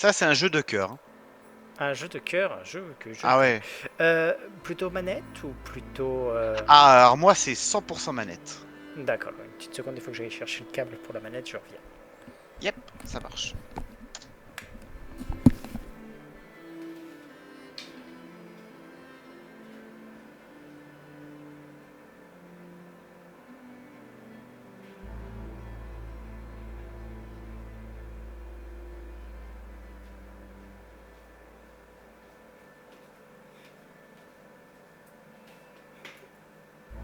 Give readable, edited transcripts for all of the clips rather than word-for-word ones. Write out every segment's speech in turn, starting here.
Ça, c'est un jeu de cœur, hein. Un jeu de cœur, un jeu que je Ah veux. ouais. Plutôt manette ou plutôt... Ah, alors moi, c'est 100% manette. D'accord, une petite seconde, il faut que j'aille chercher le câble pour la manette, je reviens. Yep, ça marche.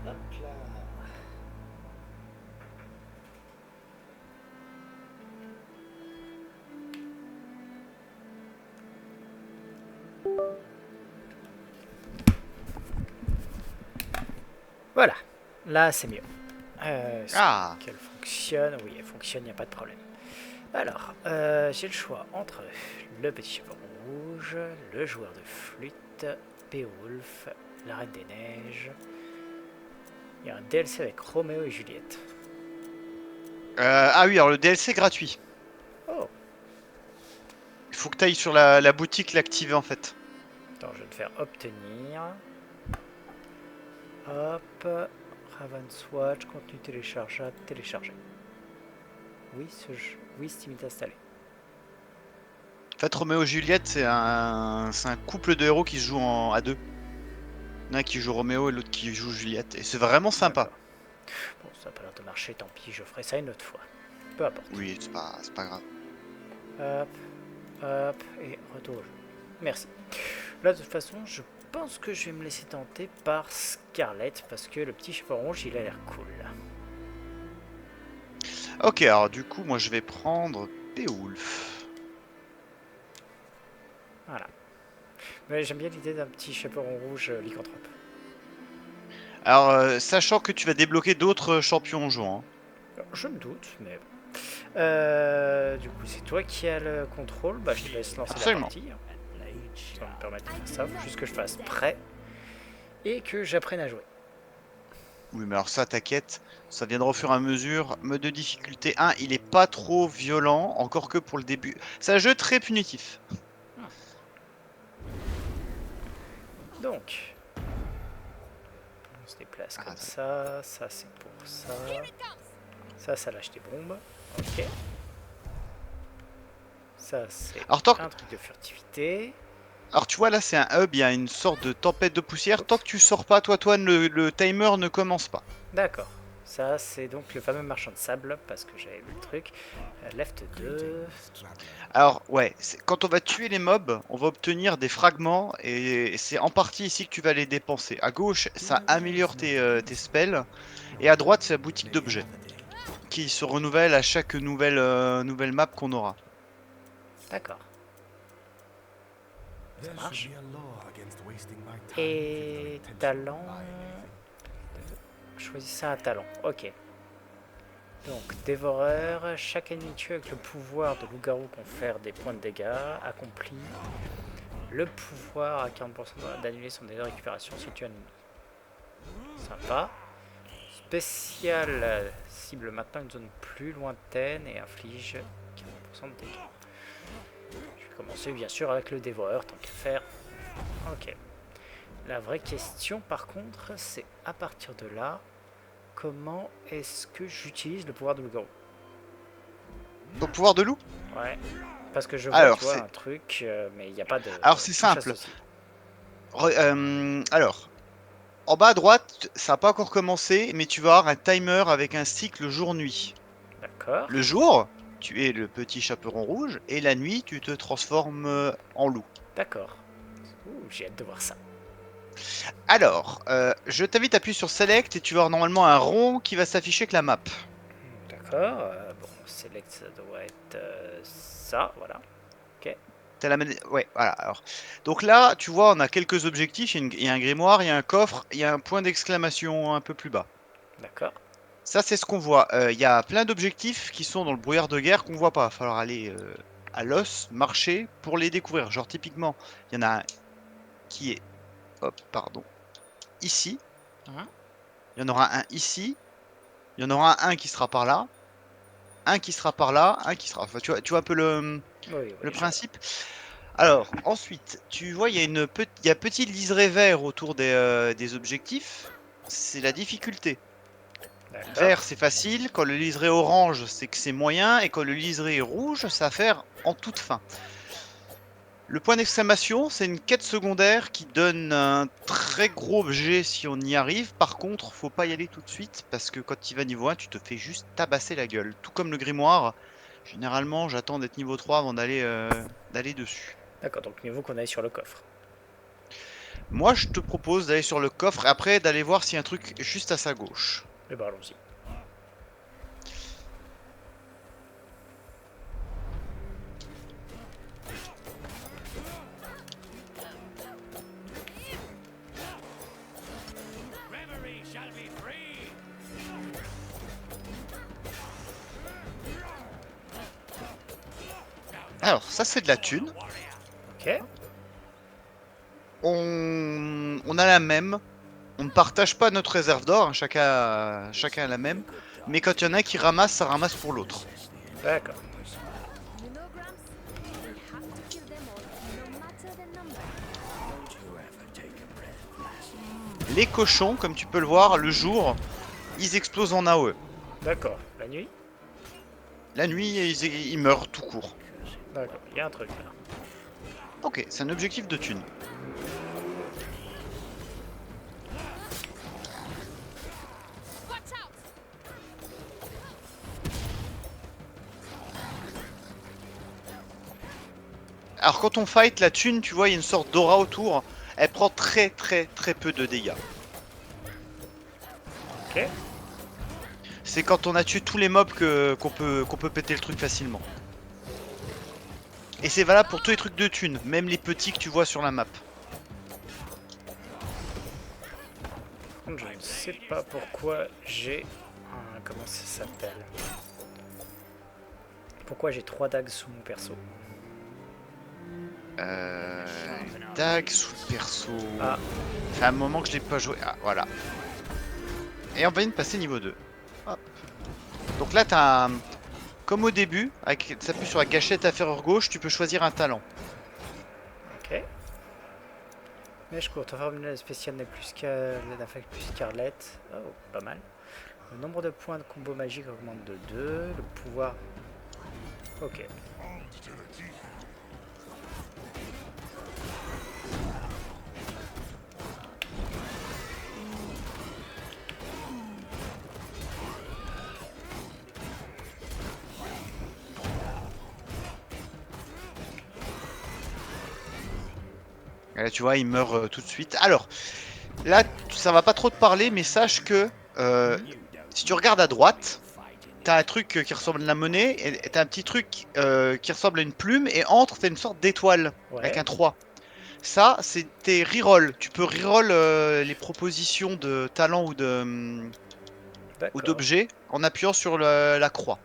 Hop là. Voilà, là c'est mieux. Est-ce Ah, qu'elle fonctionne? Oui, elle fonctionne, il n'y a pas de problème. Alors, j'ai le choix entre le petit chaperon rouge, le joueur de flûte, Beowulf, la reine des neiges. Il y a un DLC avec Roméo et Juliette. ah oui, alors le DLC gratuit. Oh, Il faut que tu ailles sur la boutique l'activer en fait. attends, je vais te faire obtenir. Hop, Ravenswatch, contenu téléchargeable, téléchargé. Oui, oui, Steam est installé. En fait, Roméo et Juliette, c'est un couple de héros qui se joue à deux. Il y en a un qui joue Roméo et l'autre qui joue Juliette. Et c'est vraiment sympa. D'accord. Bon, ça n'a pas l'air de marcher, tant pis, je ferai ça une autre fois. Peu importe. Oui, c'est pas grave. Hop, hop, et retour au jeu. Merci. Là, de toute façon, je pense que je vais me laisser tenter par Scarlett, parce que le petit chaperon rouge, il a l'air cool. Ok, alors du coup, moi je vais prendre Beowulf. Voilà. Mais j'aime bien l'idée d'un petit chaperon rouge lycanthrope. Alors, sachant que tu vas débloquer d'autres champions en jouant, hein. Alors, je me doute, mais bon. Du coup, c'est toi qui as le contrôle. Bah, je te laisse lancer la Absolument. partie. Ça va me permettre de faire ça. Faut juste que je fasse prêt et que j'apprenne à jouer. Oui, mais alors ça, t'inquiète, ça viendra au fur et à mesure. Mode de difficulté 1, il est pas trop violent, encore que pour le début. C'est un jeu très punitif. Donc, on se déplace Ah, comme ça. Ça, c'est pour ça. Ça lâche des bombes. Ok. Ça, c'est alors, un truc de furtivité. alors, tu vois, là, c'est un hub, il y a une sorte de tempête de poussière. Tant que tu sors pas, toi, le timer ne commence pas. D'accord. Ça, c'est donc le fameux marchand de sable, parce que j'avais vu le truc. Left 2. Alors, ouais, quand on va tuer les mobs, on va obtenir des fragments et c'est en partie ici que tu vas les dépenser. À gauche, ça améliore tes spells et à droite, c'est la boutique d'objets qui se renouvelle à chaque nouvelle map qu'on aura. D'accord. Ça marche. Et talent. Choisissez un talent. Ok. Donc, dévoreur. Chaque ennemi tué avec le pouvoir de loup-garou confère des points de dégâts. Accompli. Le pouvoir à 40% d'annuler son délai de récupération si tu as un ennemi. Sympa. Spécial cible maintenant une zone plus lointaine et inflige 40% de dégâts. Je vais commencer bien sûr avec le dévoreur tant qu'à faire. Ok. La vraie question par contre, c'est à partir de là, comment est-ce que j'utilise le pouvoir de loup-garou? Ton pouvoir de loup? Ouais. Parce que je vois, Alors, tu vois, un truc, mais il n'y a pas de c'est touche simple. associée. Alors, en bas à droite, ça n'a pas encore commencé, mais tu vas avoir un timer avec un cycle jour-nuit. D'accord. Le jour, tu es le petit chaperon rouge, et la nuit, tu te transformes en loup. D'accord. Ouh, j'ai hâte de voir ça. Alors, je t'invite à appuyer sur Select et tu vas avoir normalement un rond qui va s'afficher avec la map. D'accord. Bon, select, ça doit être ça, voilà. Ok. Ouais, voilà. Alors, donc là, tu vois, on a quelques objectifs. Il y a un grimoire, il y a un coffre, il y a un point d'exclamation un peu plus bas. D'accord. Ça, c'est ce qu'on voit. Il y a plein d'objectifs qui sont dans le brouillard de guerre qu'on voit pas. Il va falloir aller à l'os, marcher pour les découvrir. Genre, typiquement, il y en a un qui est, hop, pardon, ici. Hein. Il y en aura un ici. Il y en aura un qui sera par là. un qui sera par là, un qui sera... Enfin, tu vois un peu le Oui, oui, principe. Alors, ensuite, tu vois, il y a il y a petit liseré vert autour des objectifs. C'est la difficulté. D'accord. Vert, c'est facile. Quand le liseré orange, c'est que c'est moyen. Et quand le liseré rouge, ça va faire en toute fin. Le point d'exclamation, c'est une quête secondaire qui donne un très gros objet si on y arrive. Par contre, faut pas y aller tout de suite parce que quand tu vas niveau 1, tu te fais juste tabasser la gueule. Tout comme le grimoire. Généralement, j'attends d'être niveau 3 avant d'aller dessus. D'accord, donc mieux vaut qu'on aille sur le coffre. Moi, je te propose d'aller sur le coffre et après d'aller voir s'il y a un truc juste à sa gauche. Et bah allons-y. Alors, ça c'est de la thune. Ok. On a la même. On ne partage pas notre réserve d'or, hein, chacun a la même. Mais quand il y en a un qui ramasse, ça ramasse pour l'autre. D'accord. You know, Gramps, we have to kill them all, no matter the number. Les cochons, comme tu peux le voir, le jour, ils explosent en AOE. D'accord. La nuit? La nuit, ils meurent tout court. D'accord, il y a un truc là. Ok, c'est un objectif de thune. Watch out! Alors quand on fight la thune, tu vois, il y a une sorte d'aura autour. Elle prend très peu de dégâts. Ok. C'est quand on a tué tous les mobs qu'on peut péter le truc facilement. Et c'est valable pour tous les trucs de thunes, même les petits que tu vois sur la map. Je ne sais pas pourquoi j'ai un... Comment ça s'appelle? Pourquoi j'ai 3 dagues sous mon perso? Dag sous le perso. Ah. Ça fait un moment que je l'ai pas joué. Ah, voilà. Et on vient de passer niveau 2. Hop. Donc là, t'as un... Comme au début, avec t'appuies sur la gâchette inférieure gauche, tu peux choisir un talent. Ok. Mais je cours, ta formule spéciale n'est plus plus Scarlett. Oh, pas mal. Le nombre de points de combo magique augmente de 2. Le pouvoir... Ok. Et là, tu vois, il meurt tout de suite. Alors, là, ça va pas trop te parler, mais sache que si tu regardes à droite, t'as un truc qui ressemble à la monnaie, et t'as un petit truc qui ressemble à une plume, et entre, t'as une sorte d'étoile avec Ouais. un 3. Ça, c'est tes reroll. Tu peux reroll les propositions de talent ou D'accord. d'objets en appuyant sur la croix.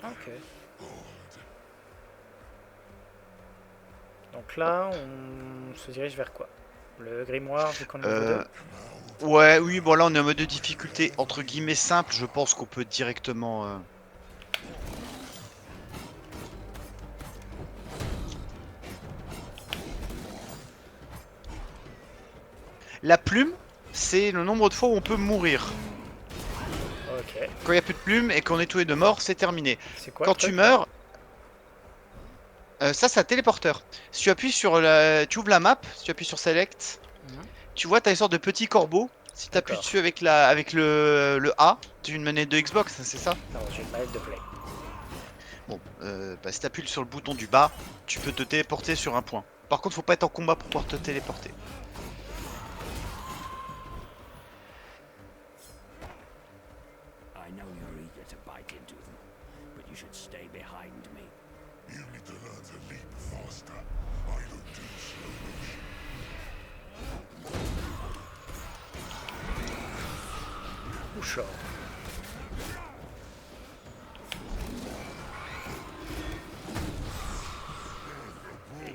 Ok. Donc là, on se dirige vers quoi? Le grimoire, vu qu'on est niveau 2? Ouais, oui, bon là on est en mode de difficulté entre guillemets simple, je pense qu'on peut directement... La plume, c'est le nombre de fois où on peut mourir. Ok. Quand il n'y a plus de plume et qu'on est tous les deux morts, c'est terminé. C'est quoi Quand le tu truc, meurs, ça c'est un téléporteur. Si tu appuies sur tu ouvres la map, si tu appuies sur Select, Mhm. tu vois t'as une sorte de petit corbeau. Si tu appuies D'accord. dessus avec le A, tu as une manette de Xbox, c'est ça? Non, j'ai une manette de play. Bon, bah, si tu appuies sur le bouton du bas, tu peux te téléporter sur un point. Par contre, faut pas être en combat pour pouvoir te téléporter. I know you're eager to bite into them, but you should stay behind me. You need to learn to leap faster. I don't do slow motion. Oucha.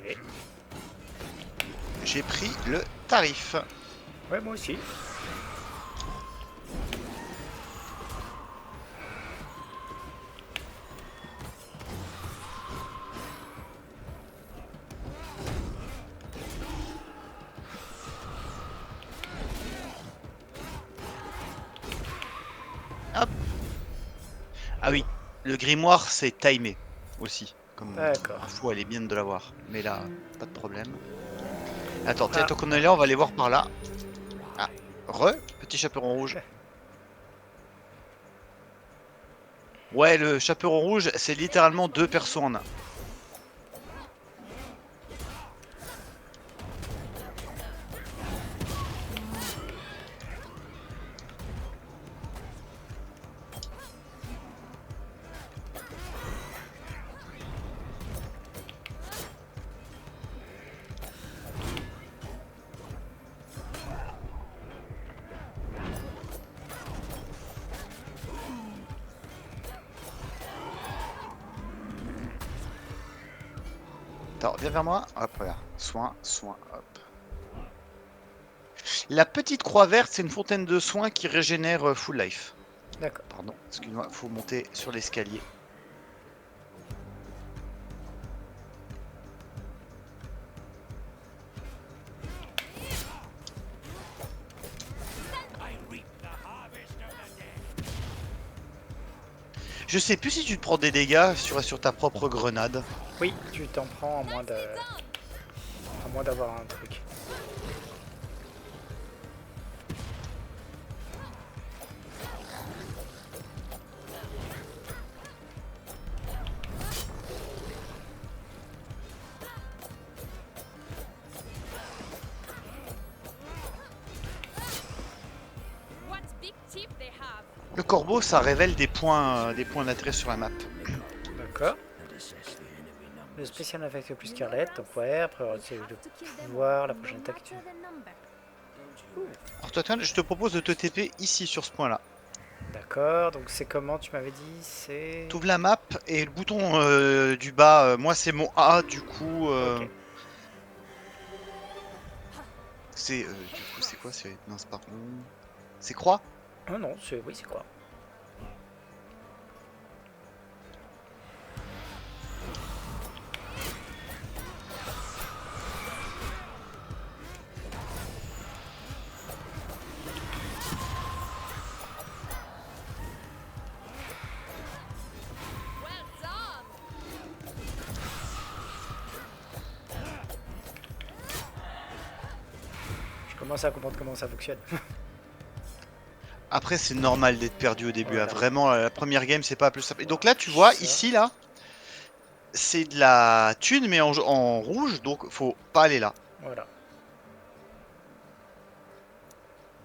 Et... J'ai pris le tarif. Ouais, moi aussi. Ah oui, le grimoire c'est timé aussi. Comme D'accord. parfois elle est bien de l'avoir. Mais là, pas de problème. Attends, tiens, Ah. tant qu'on est là, on va aller voir par là. Ah, petit chaperon rouge. Ouais, le chaperon rouge, c'est littéralement 2 persos en un. Attends, viens vers moi. Hop, voilà. Soin, soin, hop. La petite croix verte, c'est une fontaine de soins qui régénère full life. D'accord. Pardon, excuse-moi, faut monter sur l'escalier. Je sais plus si tu te prends des dégâts sur ta propre grenade. Oui, tu t'en prends à moins de... à moins d'avoir un truc. What big teeth they have. Le corbeau, ça révèle des points d'intérêt sur la map. D'accord. And assess the enemy Le numbers. spécial affecte plus Scarlet, donc ouais, après c'est le pouvoir, la prochaine attaque. No matter the number. Alors toi, tiens, je te propose de te TP ici sur ce point-là. D'accord, donc c'est comment tu m'avais dit? C'est... T'ouvres la map et le bouton du bas, moi c'est mon A, du coup... Ok. C'est... du coup, c'est quoi? Non, c'est pas rond. C'est croix? Oh non, c'est... oui, c'est quoi? Well done. Je commence à comprendre comment ça fonctionne. Après, c'est normal d'être perdu au début. Voilà. Hein. Vraiment, la première game, c'est pas plus simple. Et donc là, tu vois, Ça. ici, là, c'est de la thune, mais en rouge, donc faut pas aller là. Voilà.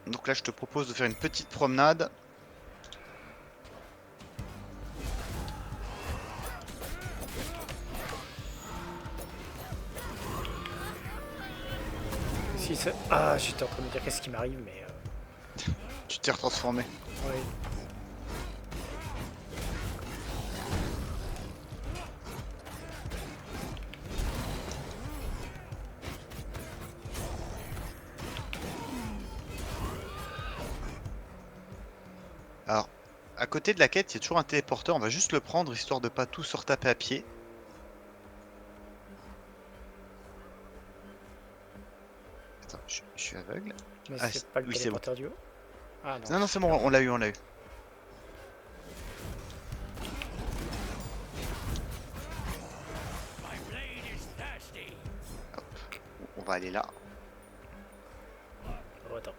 Donc là, je te propose de faire une petite promenade. Si c'est... Ah, j'étais en train de me dire qu'est-ce qui m'arrive, mais... Tu t'es retransformé. Oui. Alors, à côté de la quête, il y a toujours un téléporteur. On va juste le prendre, histoire de pas tout se retaper à pied. Attends, je suis aveugle. Mais Ah, c'est pas le oui, c'est téléporteur du haut? Ah non. Non, non, c'est bon, on l'a eu, on l'a eu. My blade is thirsty. On va aller là. Oh, attends.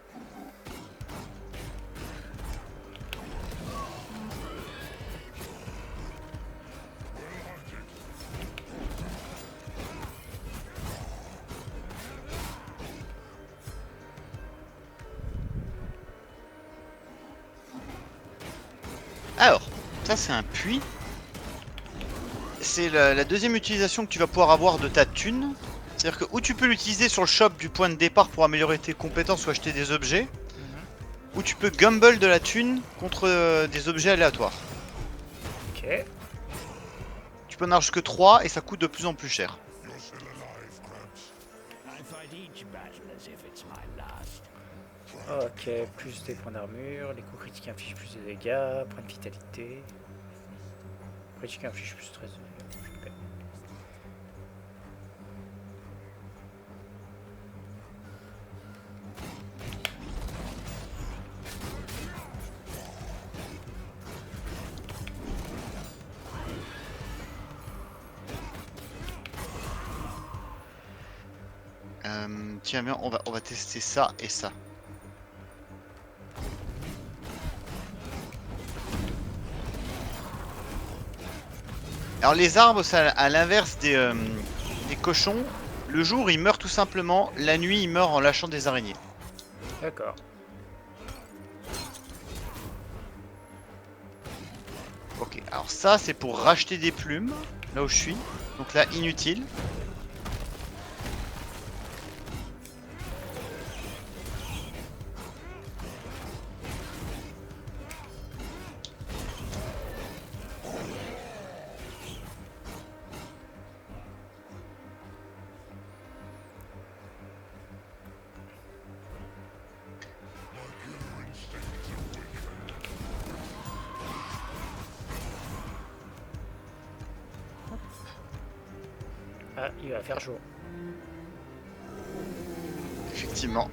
Alors, ça c'est un puits. C'est la deuxième utilisation que tu vas pouvoir avoir de ta thune. C'est-à-dire que ou tu peux l'utiliser sur le shop du point de départ pour améliorer tes compétences ou acheter des objets, ou tu peux gamble de la thune contre des objets aléatoires. Ok. Tu peux en avoir jusque 3 et ça coûte de plus en plus cher. You're still alive, Gramps. I fight each battle as if it's my last. Ok, plus des points d'armure, les coups critiques infligent plus de dégâts, points de vitalité. Critique inflige plus 13 de dégâts. Ok. Tiens, bien, on va tester ça et ça. Alors les arbres, ça, à l'inverse des cochons, le jour ils meurent tout simplement, la nuit ils meurent en lâchant des araignées. D'accord. Ok, alors ça c'est pour racheter des plumes, là où je suis. Donc là, inutile. Ah, il va faire jour. Effectivement.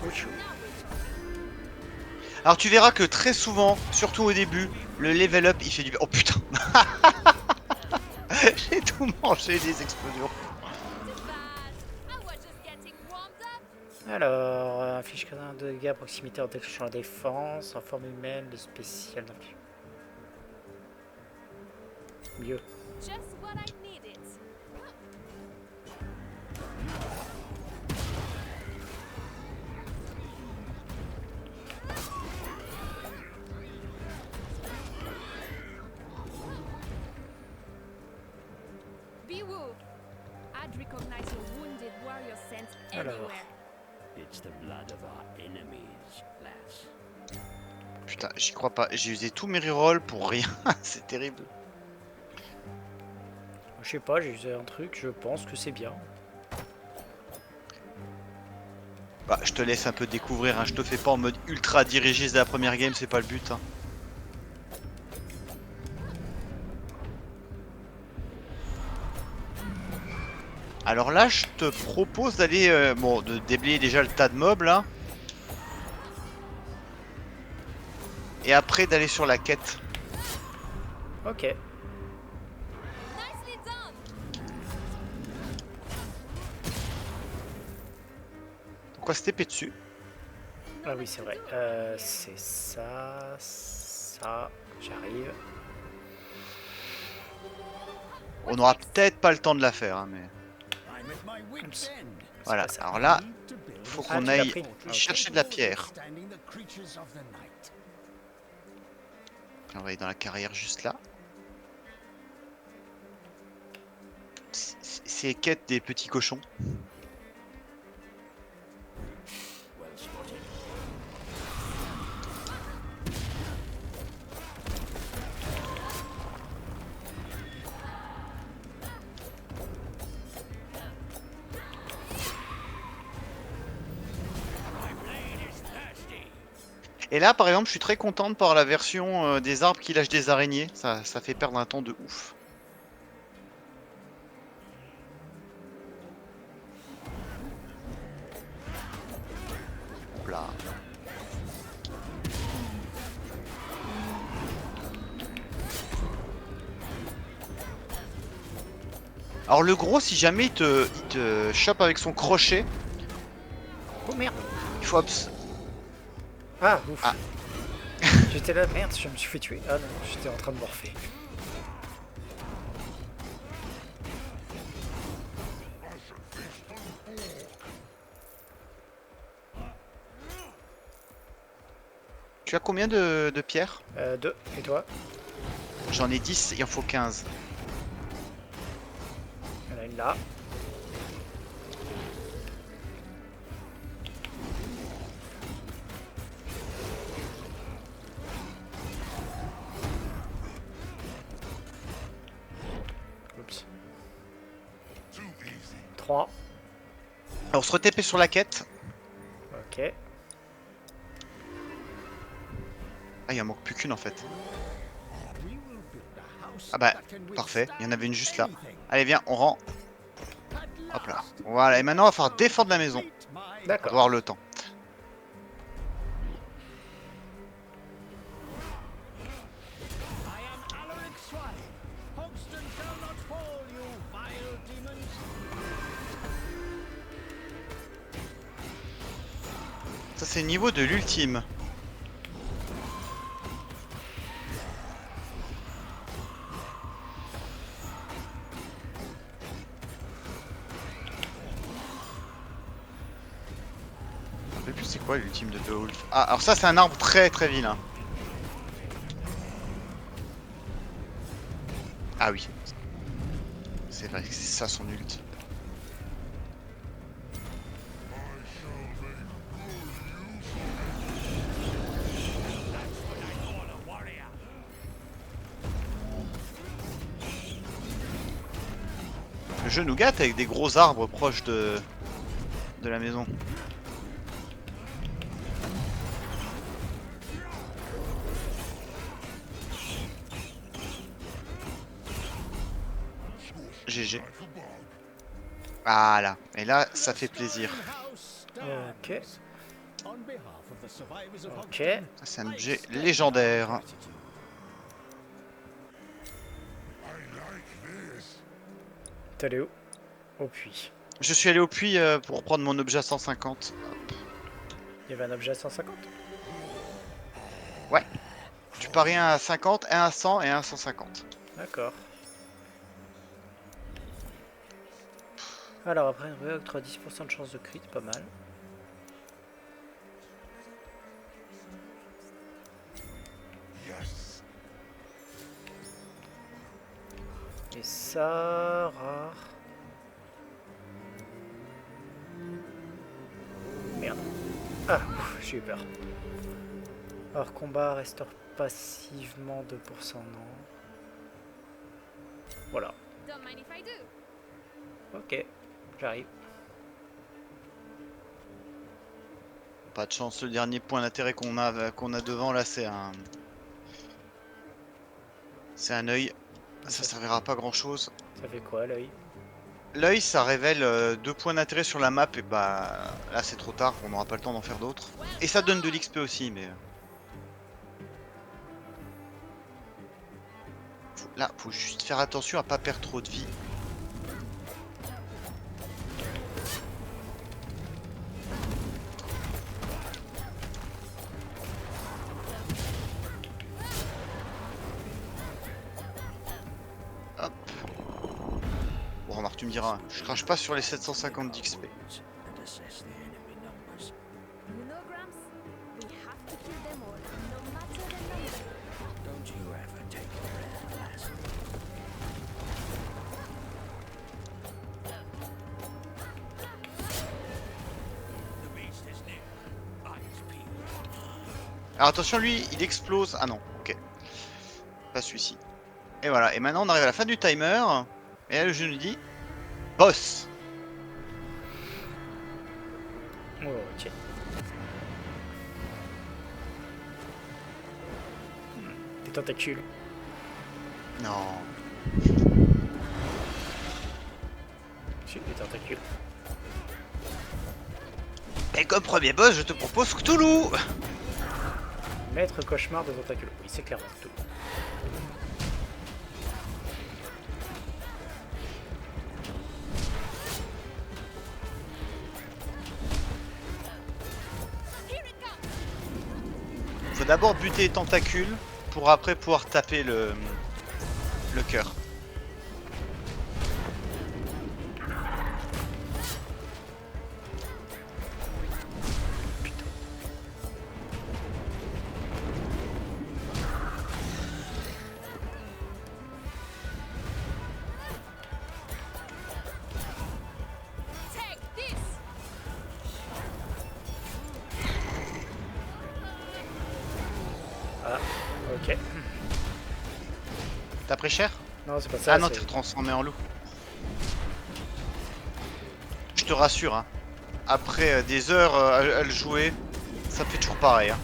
Ouch. Alors tu verras que très souvent, surtout au début, le level up il fait du... Oh putain. J'ai tout mangé des explosions. I was just getting warmed up. Alors, affiche 1 de dégâts à proximité en déclenchant la défense, en forme humaine, le spécial. Mieux. Just what I needed. Biwu, I'd recognize your wounded warrior scent Alors. anywhere. It's the blood of our enemies, lass. Putain, j'y crois pas. J'ai usé tous mes rerolls pour rien. C'est terrible. Je sais pas, j'ai usé un truc, je pense que c'est bien. Bah, je te laisse un peu découvrir, hein. Je te fais pas en mode ultra dirigé dès la première game, c'est pas le but. Hein. Alors là, je te propose d'aller, bon, de déblayer déjà le tas de mobs là. Et après d'aller sur la quête. Ok. Nicely done. Pourquoi se taper dessus? Ah oui, c'est vrai. C'est ça, ça. J'arrive. On n'aura peut-être pas le temps de la faire, hein, mais... I'm at my wit's end. Voilà, pas ça. alors là, Need to build faut Ah, qu'on tu l'as aille pris. Ah, ok. chercher de la pierre. Standing the creatures of the night. On va aller dans la carrière juste là. C'est quête des petits cochons. Well spotted. My blade is thirsty. Et là, par exemple, je suis très content de par la version des arbres qui lâchent des araignées. Ça fait perdre un temps de ouf. Hop là. Alors le gros, si jamais il te chope avec son crochet, Oh merde. il faut Ah, ouf. Ah. J'étais là, merde, je me suis fait tuer. Ah non, j'étais en train de morpher. Tu as combien de pierres? 2. Et toi? J'en ai 10, il en faut 15. Il y en a une là. Oups. Too easy. 3. Alors, on se retaper sur la quête. Ok. Ah, il en manque plus qu'une en fait. We will build a house Ah bah, that can parfait, il y en avait une juste là. anything. Allez, viens, on rend. At Hop là. last, Voilà, et maintenant, on va falloir défendre la maison. meet my D'accord. Avoir le temps. I am Alaric Swine. Hogston shall not fall, you vile demons. Ça c'est le niveau de l'ultime. Je me rappelle plus c'est quoi l'ultime de Beowulf. Ah alors ça c'est un arbre très très vilain. Ah oui. C'est vrai que c'est ça son ult. Le jeu nous gâte avec des gros arbres proches de la maison. GG. Voilà. Et là, ça fait plaisir. Ok. On behalf of the survivors of Ok. Hogston, Ça, c'est un objet légendaire. gratitude. I like this. T'es allé où? Au puits. Je suis allé au puits pour prendre mon objet à 150. Il y avait un objet à 150? Tu paries un à 50, un à 100 et un à 150. D'accord. Alors après, une ruée octroie 10% de chance de crit, pas mal. Yes. Et ça, rare. Merde. Ah, ouf, j'ai eu peur. Alors combat restaure passivement 2%, non. Voilà. Don't mind if I do. Ok, j'arrive. Pas de chance, le dernier point d'intérêt qu'on a devant là, c'est un... C'est un œil. Ça servira pas grand chose. Ça fait quoi l'œil? L'œil, ça révèle 2 points d'intérêt sur la map et bah là c'est trop tard, on n'aura pas le temps d'en faire d'autres. Et ça donne de l'XP aussi, mais... Là, faut juste faire attention à pas perdre trop de vie. Hop. Bon, remarque, tu me diras, je crache pas sur les 750 d'XP. And assess the enemy numbers. Monograms? We have to kill them all, no matter the number. Don't you ever take a breath, lass. The beast is near. Eyes peeled. Alors attention, lui, il explose. Ah non, ok. Pas celui-ci. Et voilà, et maintenant on arrive à la fin du timer. Et là, le jeu nous dit... Boss. Oh, ok. Des tentacules. Non. Si, des tentacules. Et comme premier boss, je te propose Cthulhu. Maître cauchemar de tentacules. Oui, c'est clairement tout. Here it comes! Faut d'abord buter les tentacules pour après pouvoir taper le cœur. Take this! Ah, ok. T'as pris cher? Non, c'est pas ça. Ah non, c'est- t'es transformé en loup. Je te rassure, hein. Après des heures à le jouer, ça fait toujours pareil. Hein.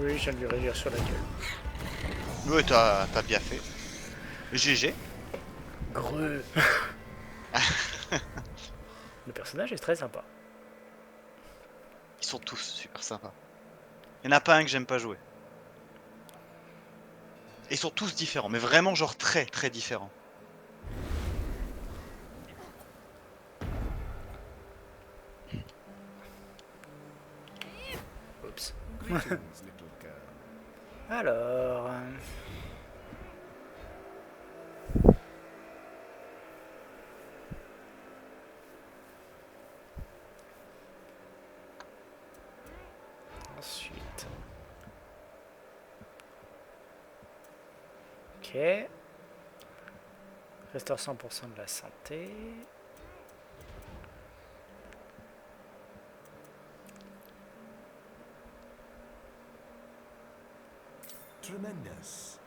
Oui, je viens de lui réduire sur la gueule. Ouais, t'as bien fait. GG. Greu. Le personnage est très sympa. Ils sont tous super sympas. Il n'y en a pas un que j'aime pas jouer. Ils sont tous différents, mais vraiment genre très très différents. Oups. Greetings, little girl. Alors... Ensuite... Ok. Restaure 100% de la santé. Tremendous.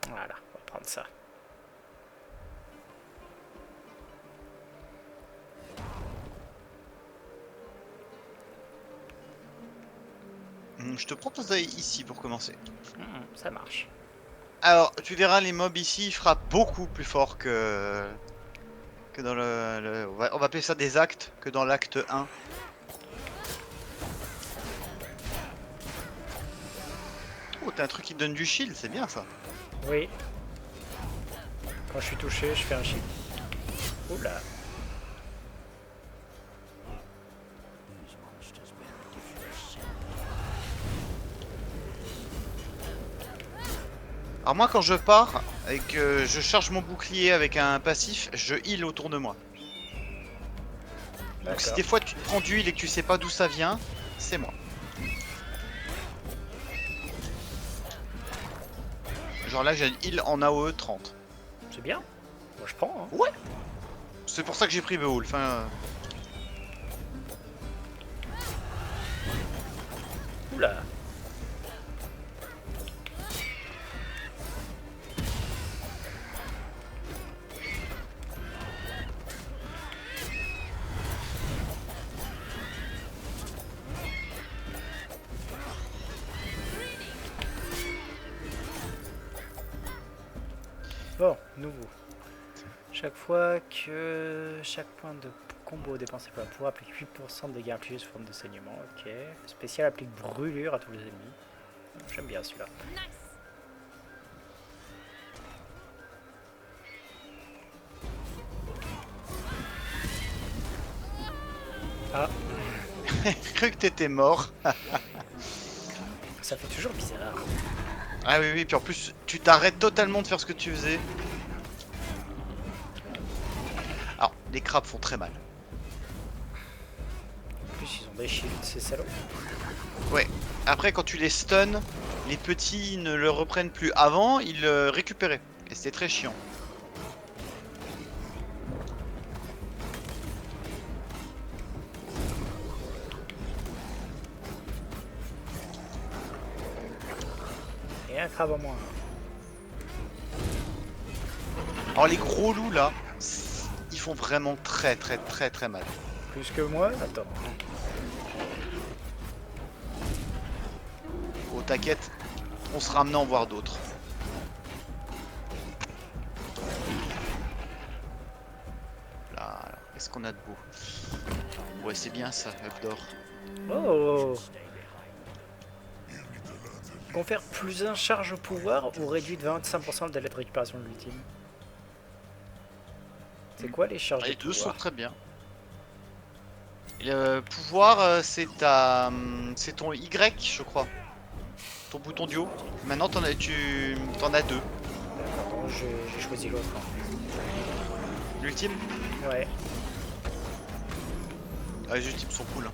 Voilà, on va prendre ça. Je te propose d'aller ici pour commencer. Ça marche. Alors, tu verras les mobs ici, ils frappent beaucoup plus fort que dans on va appeler ça des actes, que dans l'acte 1. Oh, t'as un truc qui te donne du shield, c'est bien ça. Oui. Quand je suis touché, je fais un shield. Oula. Alors moi quand je pars et que je charge mon bouclier avec un passif, je heal autour de moi. Donc si D'accord. des fois tu te prends du heal et que tu sais pas d'où ça vient, c'est moi. Genre là j'ai un heal en AOE 30. C'est bien. Moi je prends. Hein. Ouais. C'est pour ça que j'ai pris Beowulf. Hein. Oula. Bon, nouveau. Chaque fois que chaque point de combo dépensé pour un pouvoir applique 8% de dégâts infligés sous forme de saignement. Ok. Le spécial applique brûlure à tous les ennemis. J'aime bien celui-là. Nice. Ah, J'ai cru que t'étais mort. ça fait toujours bizarre. Ah oui oui, puis en plus tu t'arrêtes totalement de faire ce que tu faisais. Alors, les crabes font très mal. En plus, ils ont des shields, ces salauds. Ouais. Après, quand tu les stun, les petits ne le reprennent plus. Avant, ils le récupéraient. Et c'était très chiant. Et un crabe en moins. Alors, les gros loups là, ils font vraiment très très très très mal. Plus que moi. Attends. Oh, t'inquiète, on sera amené à en voir d'autres. Là, qu'est-ce qu'on a de beau? Ouais, c'est bien ça, œuf d'or. Oh. Confère plus un charge au pouvoir ou réduit de 25% le délai de récupération de l'ultime. C'est quoi les charges Les de deux sont pouvoir? très bien. Le pouvoir, c'est ta, c'est ton Y, je crois. Ton bouton du haut. Maintenant, t'en as deux. Pardon, j'ai choisi l'autre. L'ultime. Ouais. Ah, les ultimes sont cool. Hein.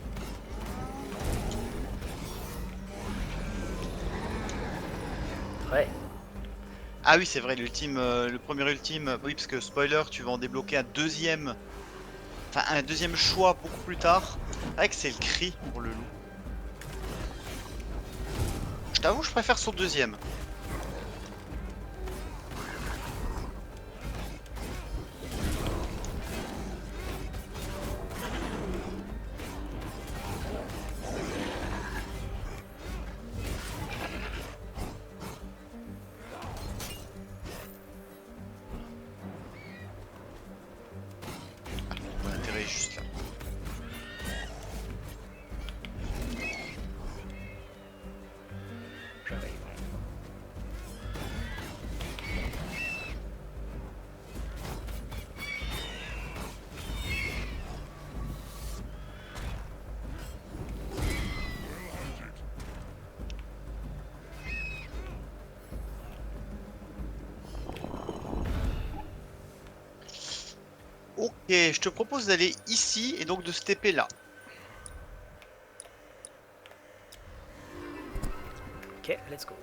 Ouais. Ah oui, c'est vrai, l'ultime, le premier ultime. Oui, parce que spoiler, tu vas en débloquer un deuxième. Enfin, un deuxième choix beaucoup plus tard. C'est vrai que c'est le cri pour le loup. Je t'avoue, je préfère son deuxième. Et je te propose d'aller ici et donc de se TP là. Ok, let's go.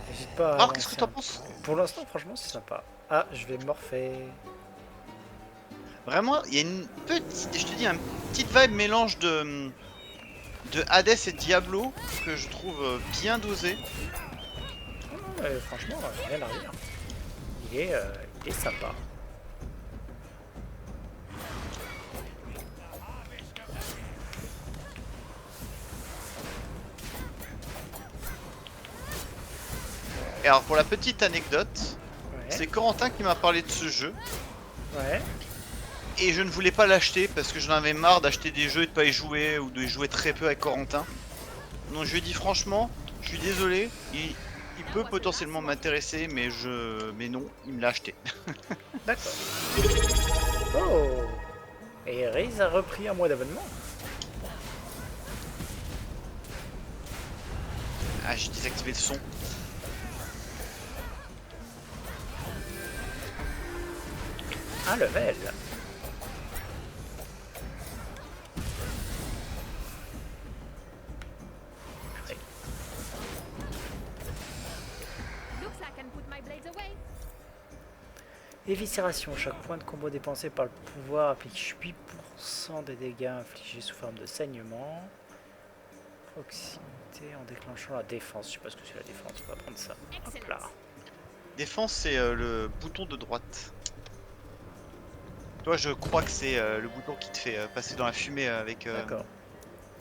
N'hésite pas à Alors, qu'est-ce que avancer t'en un penses? peu. Pour l'instant, franchement, c'est sympa. Ah, je vais morpher. Vraiment, il y a une petite, je te dis, un petite vibe mélange de Hades et Diablo que je trouve bien dosé. Franchement, rien à dire. Il est sympa. Et alors, pour la petite anecdote, Ouais. c'est Corentin qui m'a parlé de ce jeu. Ouais. Et je ne voulais pas l'acheter parce que j'en avais marre d'acheter des jeux et de pas y jouer ou de y jouer très peu avec Corentin. Donc je lui ai dit franchement, je suis désolé, il peut potentiellement m'intéresser, mais non, il me l'a acheté. D'accord. Oh. Et Riz a repris un mois d'abonnement. Ah, j'ai désactivé le son. Un level. Looks like I can put my blades away. Éviscération. Chaque point de combo dépensé par le pouvoir applique 8% des dégâts infligés sous forme de saignement. Proximité en déclenchant la défense. Je sais pas ce que c'est la défense, on va prendre ça. Hop là. Défense, c'est le bouton de droite. Toi, je crois que c'est le bouton qui te fait passer dans la fumée avec... D'accord.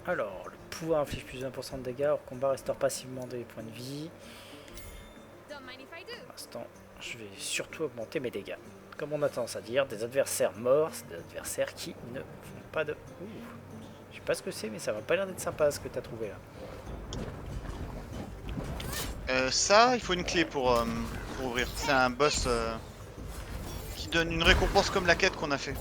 Alors, le pouvoir inflige plus de 20% de dégâts. Hors combat, restaure passivement des points de vie. Don't mind if I do. Pour l'instant, je vais surtout augmenter mes dégâts. Comme on a tendance à dire, des adversaires morts, c'est des adversaires qui ne font pas de... Ouh. Je sais pas ce que c'est, mais ça va pas l'air d'être sympa ce que t'as trouvé là. Ça, il faut une clé pour ouvrir. C'est un boss qui donne une récompense comme la quête qu'on a fait.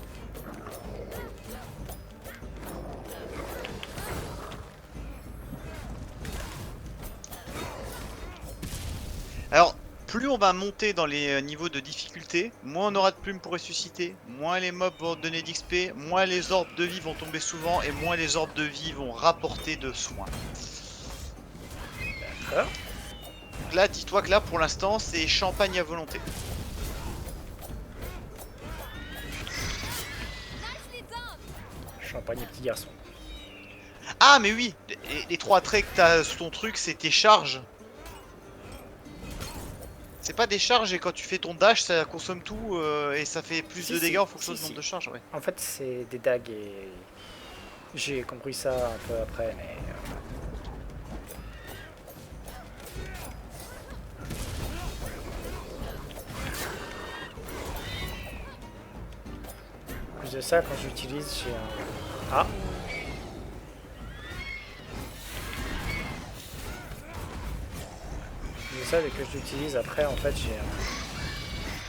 Alors, plus on va monter dans les niveaux de difficulté, moins on aura de plumes pour ressusciter, moins les mobs vont donner d'XP, moins les orbes de vie vont tomber souvent et moins les orbes de vie vont rapporter de soins. D'accord. Là, dis-toi que là, pour l'instant, c'est champagne à volonté. Nicely done. Champagne et petit garçon. Ah, mais oui, les trois traits que t'as sur ton truc, c'est tes charges. C'est pas des charges et quand tu fais ton dash, ça consomme tout et ça fait plus Si, de si, dégâts en fonction si, du nombre si. de charges, ouais. En fait, c'est des dagues et... J'ai compris ça un peu après, mais... En plus de ça, quand j'utilise, j'ai un... Ah. De ça, dès que je l'utilise, après, en fait,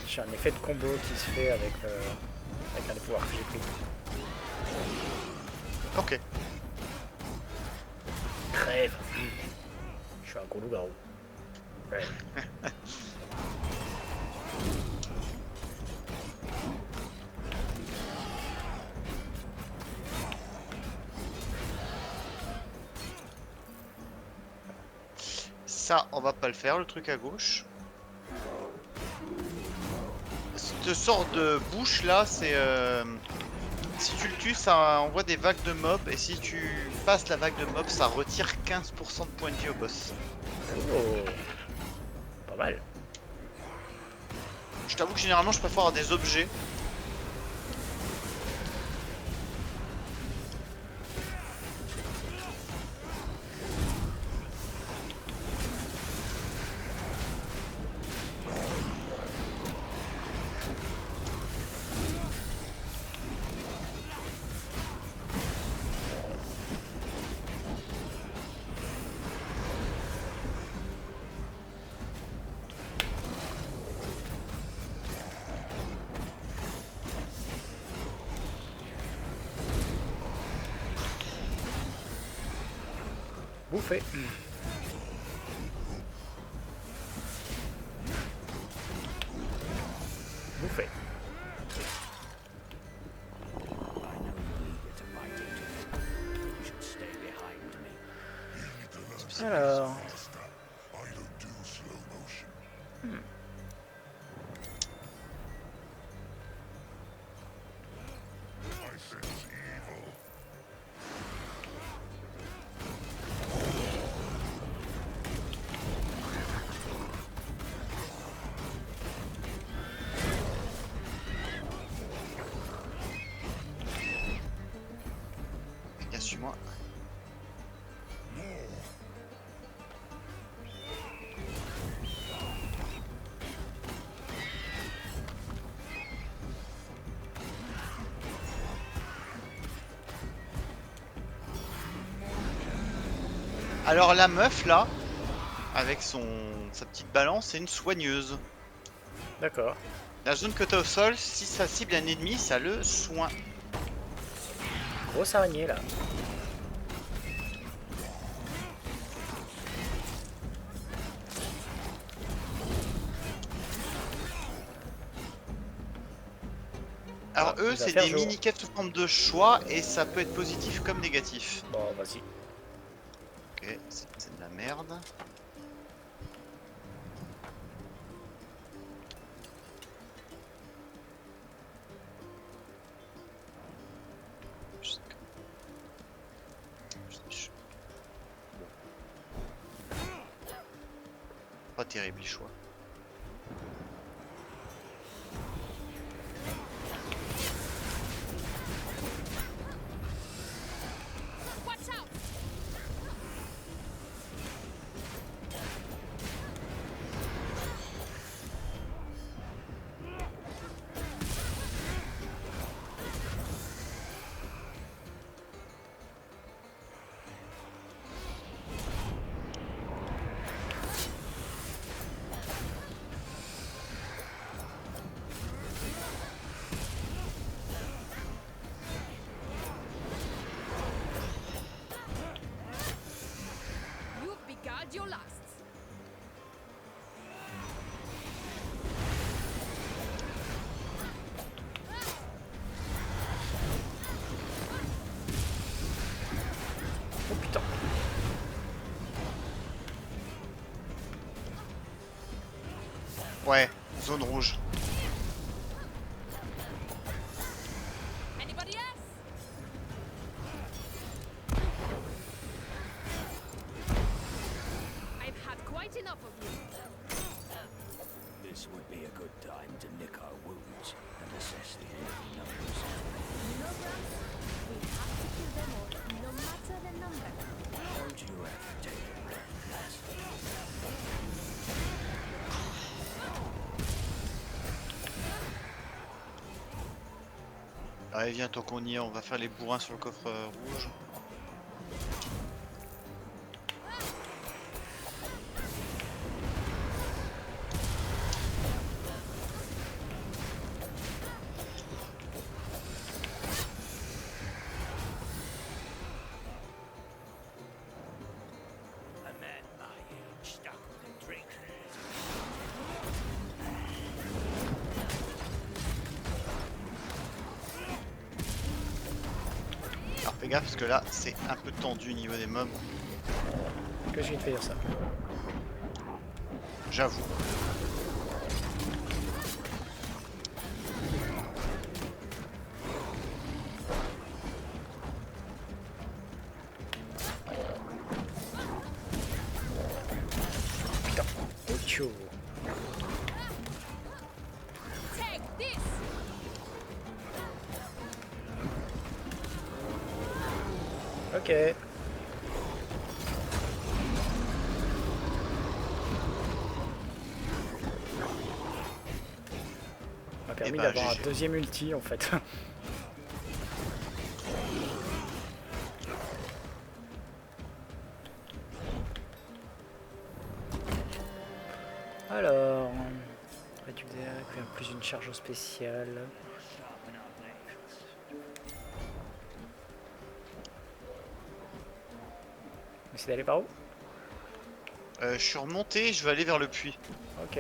j'ai un effet de combo qui se fait avec un des pouvoirs que j'ai pris. Ok. Crève. Je suis un gros loup-garou. Ouais. Ça, on va pas le faire, le truc à gauche. Cette sorte de bouche là, c'est... si tu le tues, ça envoie des vagues de mobs. Et si tu passes la vague de mobs, ça retire 15% de points de vie au boss. Oh. Pas mal. Je t'avoue que généralement, je préfère avoir des objets. Bouffé. Bouffé. Alors, faster. I don't do slow motion. I sense evil. Viens, suis-moi. Alors la meuf là, avec sa petite balance, c'est une soigneuse. d'accord. La zone que t'as au sol, si ça cible un ennemi, ça le soin. Grosse araignée là. Alors Ah, eux, il va c'est faire des jour. mini-quêtes sous forme de choix et ça peut être positif comme négatif. Bon, vas-y. Ok, c'est de la merde. Pas terrible les choix. Watch out! You've beguiled your lusts. Oh putain. Ouais, zone rouge. Anybody else? I've had quite enough of you. This would be a good time to lick our wounds and assess the enemy numbers. Milligrams? We have to kill them all, no matter the number. Hold your F, take a breath, lass. Allez viens, tant qu'on y est, on va faire les bourrins sur le coffre rouge. A man my age stuck with a drink. Alors fais gaffe parce que là, c'est un peu tendu au niveau des mobs. Que je vais te faire ça. J'avoue. Putain. Oh tcho. Take this! Ok. M'a permis ben, d'avoir un GG. deuxième ulti en fait. Alors, réduire plus une charge spéciale. On essaie d'aller par où? Je suis remonté, je vais aller vers le puits. Ok.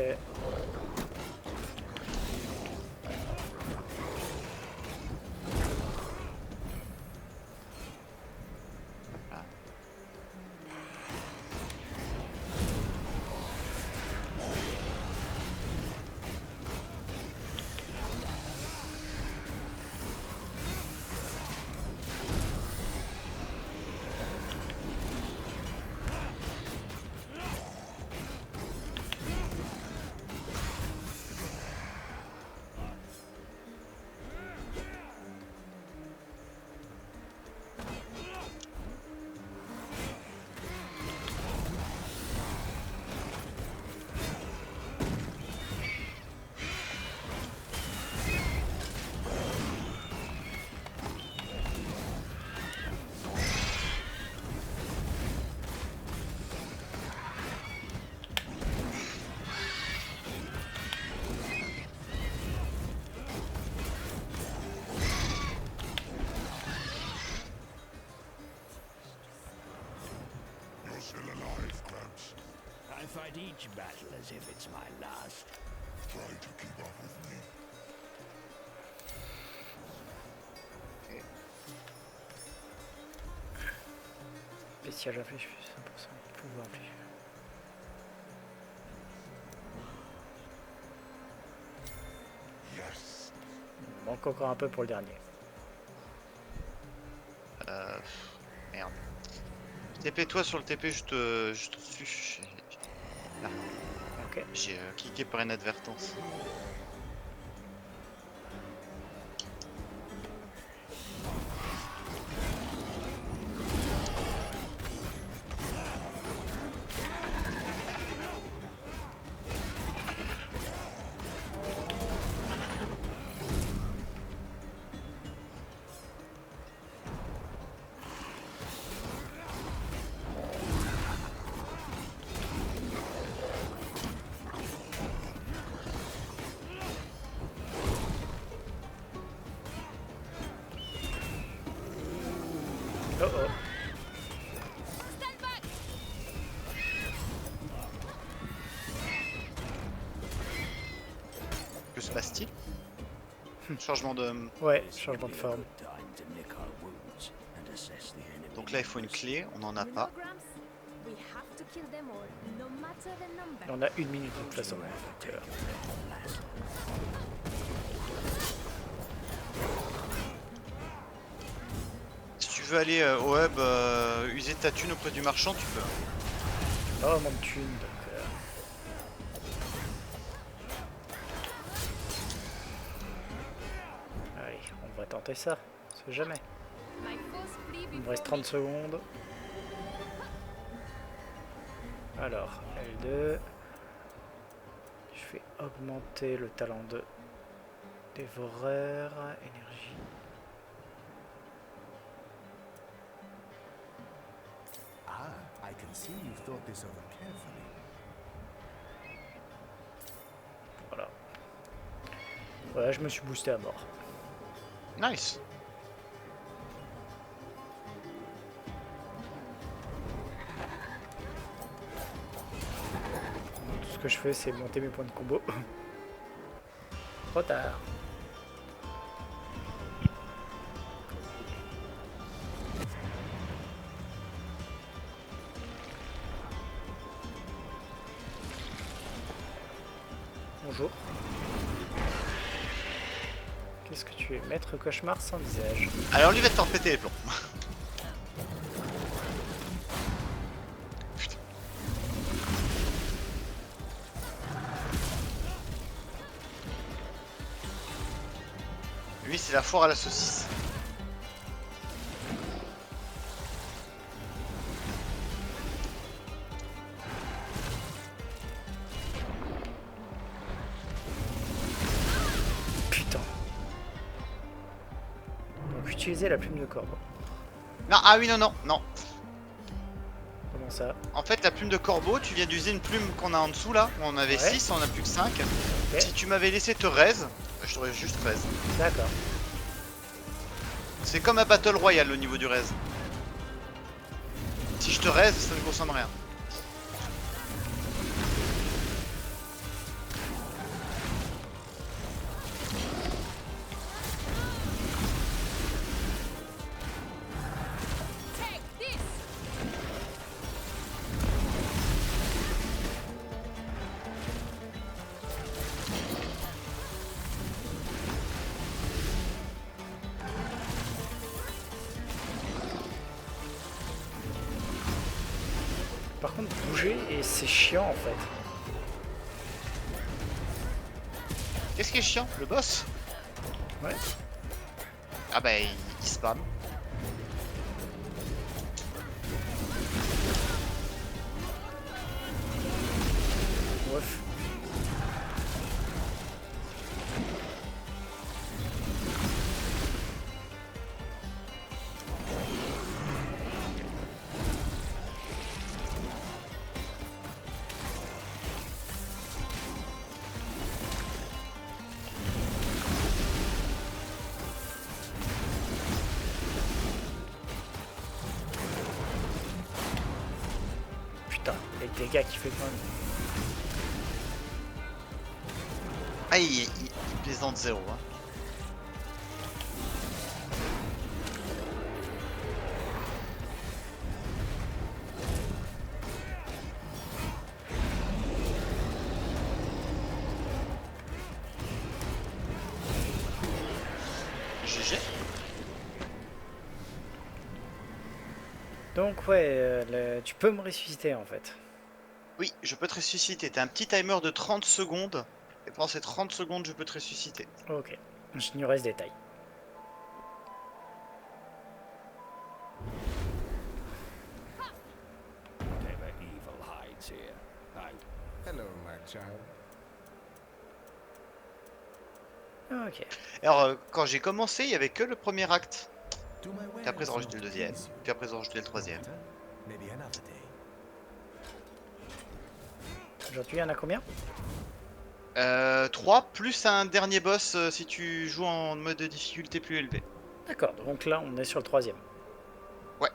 fight each battle as if it's my last. Try to keep up with me. Spécial inflige plus 5% de pouvoir infligé. Yes. Il manque encore un peu pour le dernier. Merde. TP-toi sur le TP juste au-dessus. Là. Ok. J'ai cliqué par inadvertance. Oh oh. Que se passe-t-il? Changement de... Ouais, changement de forme. Good time to lick our wounds and assess the enemy. Donc là il faut une clé, on n'en a pas. Monograms, we have to kill them all, no matter the number. On a 1 minute de toute façon. Donc, Si tu veux aller au hub, user ta thune auprès du marchand, tu peux. oh, mon thune. Donc, allez, on va tenter ça. On sait jamais. My foes flee Il me before reste 30 secondes. Alors, L2. Je vais augmenter le talent de dévoreur, énergie. Ah, I can see you've thought this over carefully. Voilà. Voilà, je me suis boosté à mort. Nice. Tout ce que je fais, c'est monter mes points de combo. Trop tard. Bonjour. Qu'est-ce que tu es? Maître cauchemar sans visage. Alors lui va te faire péter les plombs. Putain. Lui c'est la foire à la saucisse. Putain. Donc utiliser la plume de corbeau. Non, ah oui, non, non, non. Comment ça? En fait, la plume de corbeau, tu viens d'user une plume qu'on a en dessous là. On avait Ouais. 6, on a plus que 5. Ok. Si tu m'avais laissé te raise, je t'aurais juste raise. D'accord. C'est comme un Battle Royale au niveau du raise. Si je te raise, ça ne consomme rien. Take this! Par contre, bouger, et c'est chiant en fait. Qu'est-ce qui est chiant? Le boss? Ouais. Ah bah il spam. Bref. Putain, les dégâts qu'il fait quand même. Ah, il plaisante zéro. Hein. GG. Donc ouais, tu peux me ressusciter en fait. Oui, je peux te ressusciter. T'as un petit timer de 30 secondes. Et pendant ces 30 secondes, je peux te ressusciter. Ok, j'ignorais ce détail. Never evil hides here. I Hello, my child. Ok. Alors, quand j'ai commencé, il y avait que le premier acte. Do my Puis après, ils ont wares rajouté not le deuxième. please you? Puis après, ils ont rajouté le troisième. Doctor? Maybe another day. Aujourd'hui, il y en a combien? 3 plus un dernier boss si tu joues en mode de difficulté plus élevé. D'accord, donc là, on est sur le troisième. Ouais.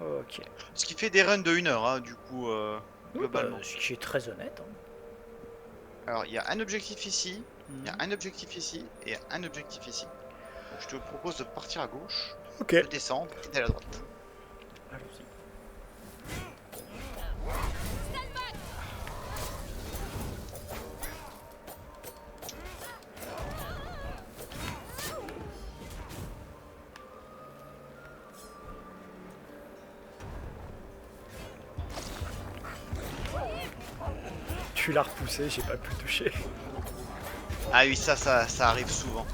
Ok. Ce qui fait des runs de 1 heure, hein, du coup, Oui, globalement. bah, ce qui est très honnête. Hein. Alors, il y a un objectif ici, il y a Mhm. un objectif ici et un objectif ici. Donc, je te propose de partir à gauche, Ok. de descendre et d'aller à droite. Allons-y. Tu l'as repoussé, j'ai pas pu le toucher. Ah oui, ça arrive souvent.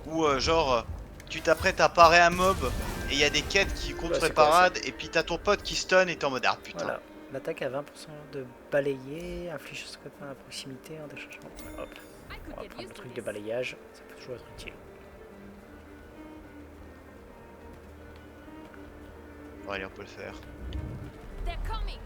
Ou tu t'apprêtes à parer un mob et il y a des quêtes qui comptent Bah, sur les c'est quoi, parades et puis t'as ton pote qui stun et t'es en mode ah putain. Voilà. L'attaque à 20% de balayer, inflige ce qu'on à proximité en déchargement. Hop. I On could va get prendre le used to truc de this. balayage, ça peut toujours être utile. Bon, allez, on peut le faire. They're coming.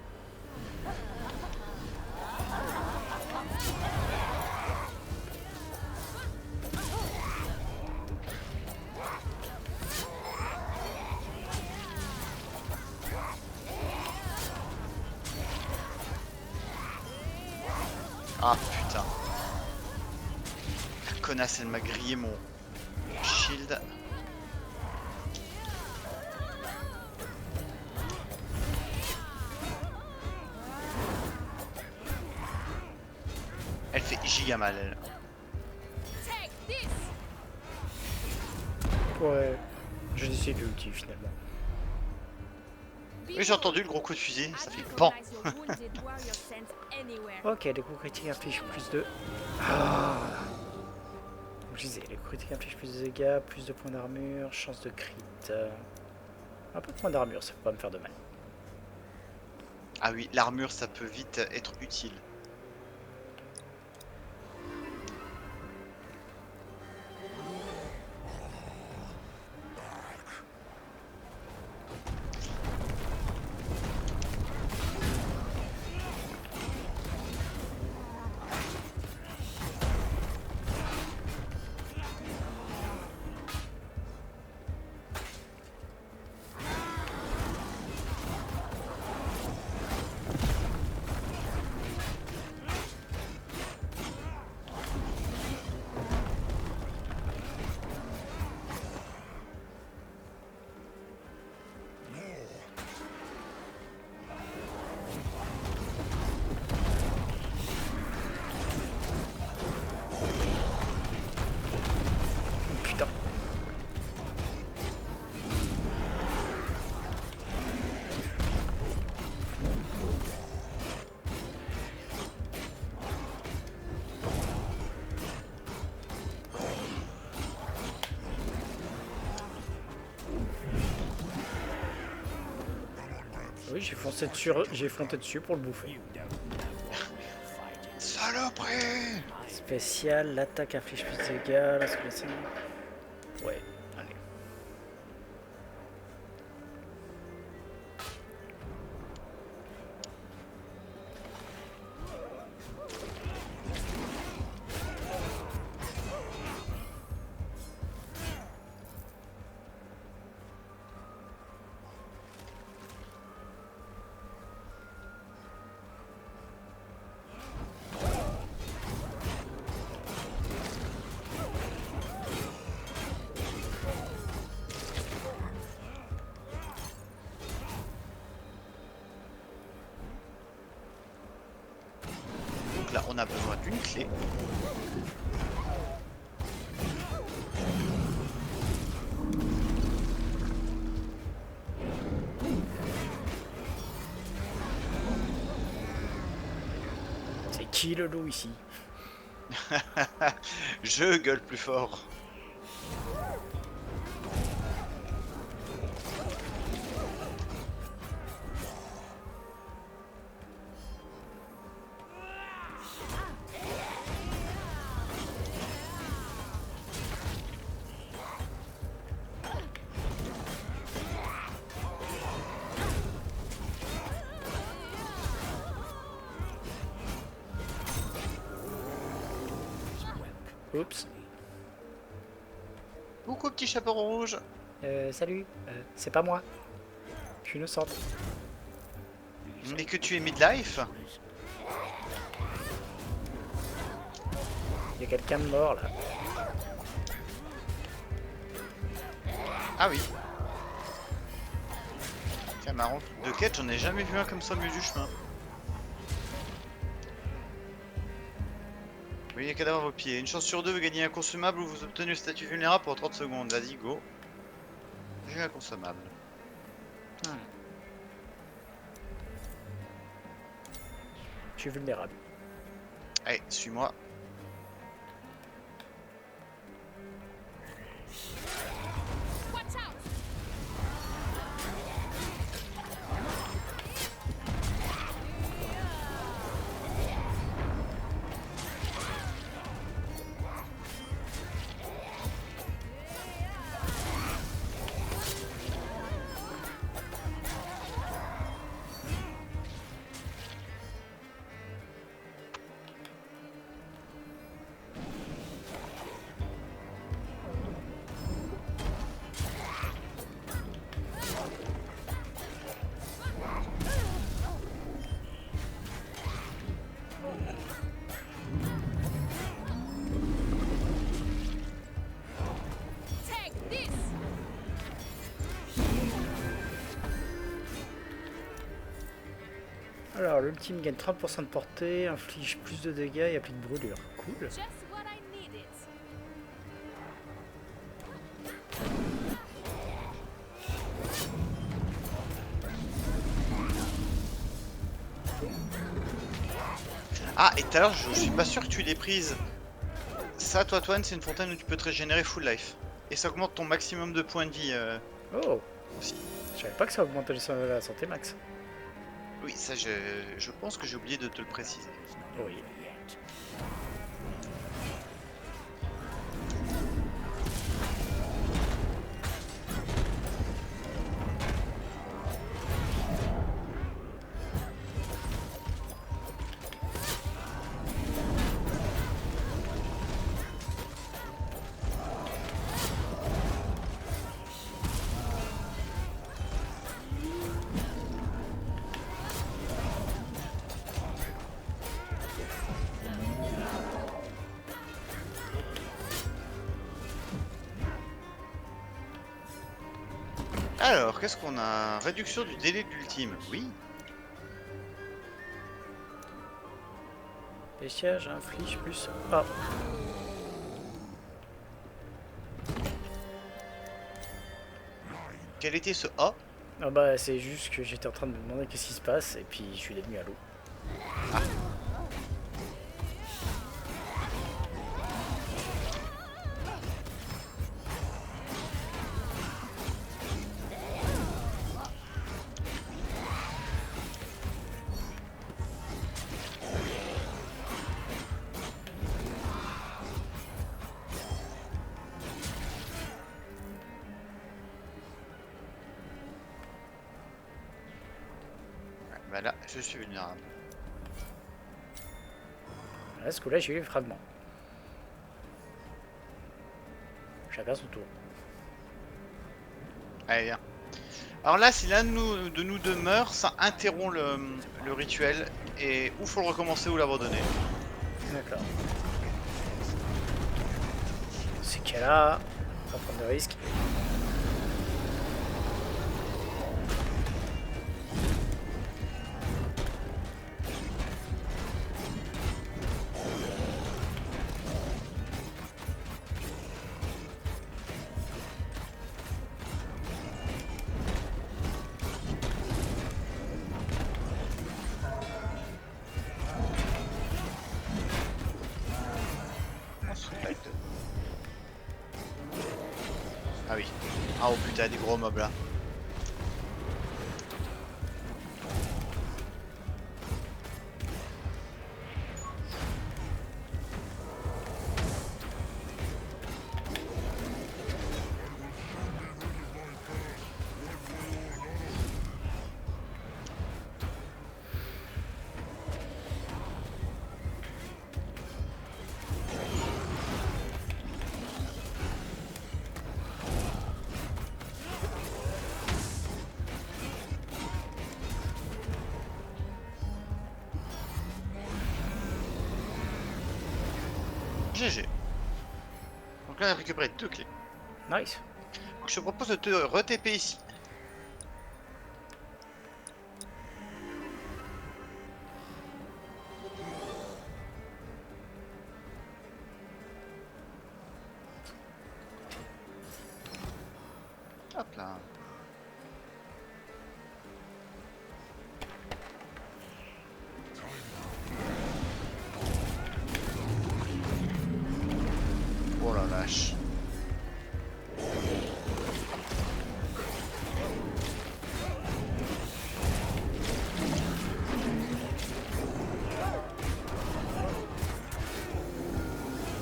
Ah putain. La connasse, elle m'a grillé mon shield. Elle fait giga mal, elle. Take this. Ouais. J'ai décidé de l'ulti finalement. Oui, j'ai entendu le gros coup de fusil, I ça fait recognize pan. your wounded warrior scent anywhere. Ok, les coups critiques infligent plus de... Ah. Comme je disais, les coups critiques infligent plus de dégâts, plus de points d'armure, chance de crit. Un peu de points d'armure, ça peut pas me faire de mal. Ah oui, l'armure, ça peut vite être utile. Putain. Oui, j'ai foncé dessus pour le bouffer. Saloperie! Spécial, l'attaque inflige plus de dégâts, la solution. Ouais, allez. on a besoin d'une clé. C'est qui le loup ici? Je gueule plus fort. Oups. Coucou petit chapeau rouge. Salut. C'est pas moi. Je suis innocente. Mais que tu es midlife? Il y a quelqu'un de mort là. Ah oui. Tiens, marrant. De quête, j'en ai jamais vu un comme ça au milieu du chemin. Oui, les cadavres à vos pieds. Une chance sur deux, vous gagnez un consommable ou vous obtenez le statut vulnérable pour 30 secondes. Vas-y, go. J'ai un consommable. Je suis vulnérable. Allez, suis-moi. Watch out! Take this! Alors, l'ultime gagne 30% de portée, inflige plus de dégâts et applique brûlure. Cool. Just what I needed. Ah, et tout à l'heure, je suis pas sûr que tu l'aies prise. Ça, toi, Toine, c'est une fontaine où tu peux te régénérer full life. Et ça augmente ton maximum de points de vie Oh, aussi. je savais pas que ça augmentait la santé max. Oui, ça, je pense que j'ai oublié de te le préciser. Oui. Alors, qu'est-ce qu'on a? Réduction du délai de l'ultime. Oui. Bestiage inflige plus. Ah, Quel était ce A? ah bah c'est juste que j'étais en train de me demander qu'est-ce qui se passe et puis je suis devenu à l'eau. Bah là, je suis vulnérable. Là, ce coup-là, j'ai eu les fragments. Chacun son tour. Allez, viens. Alors là, si l'un de nous deux meurt, ça interrompt le rituel. Et ou faut le recommencer ou l'abandonner. D'accord. C'est qu'elle là, on va prendre de risques. Ah oh putain, des gros mobs là. GG. Donc là on a récupéré 2 clés. Nice. Donc je te propose de te re-TP ici. Hop là. Oh la vache.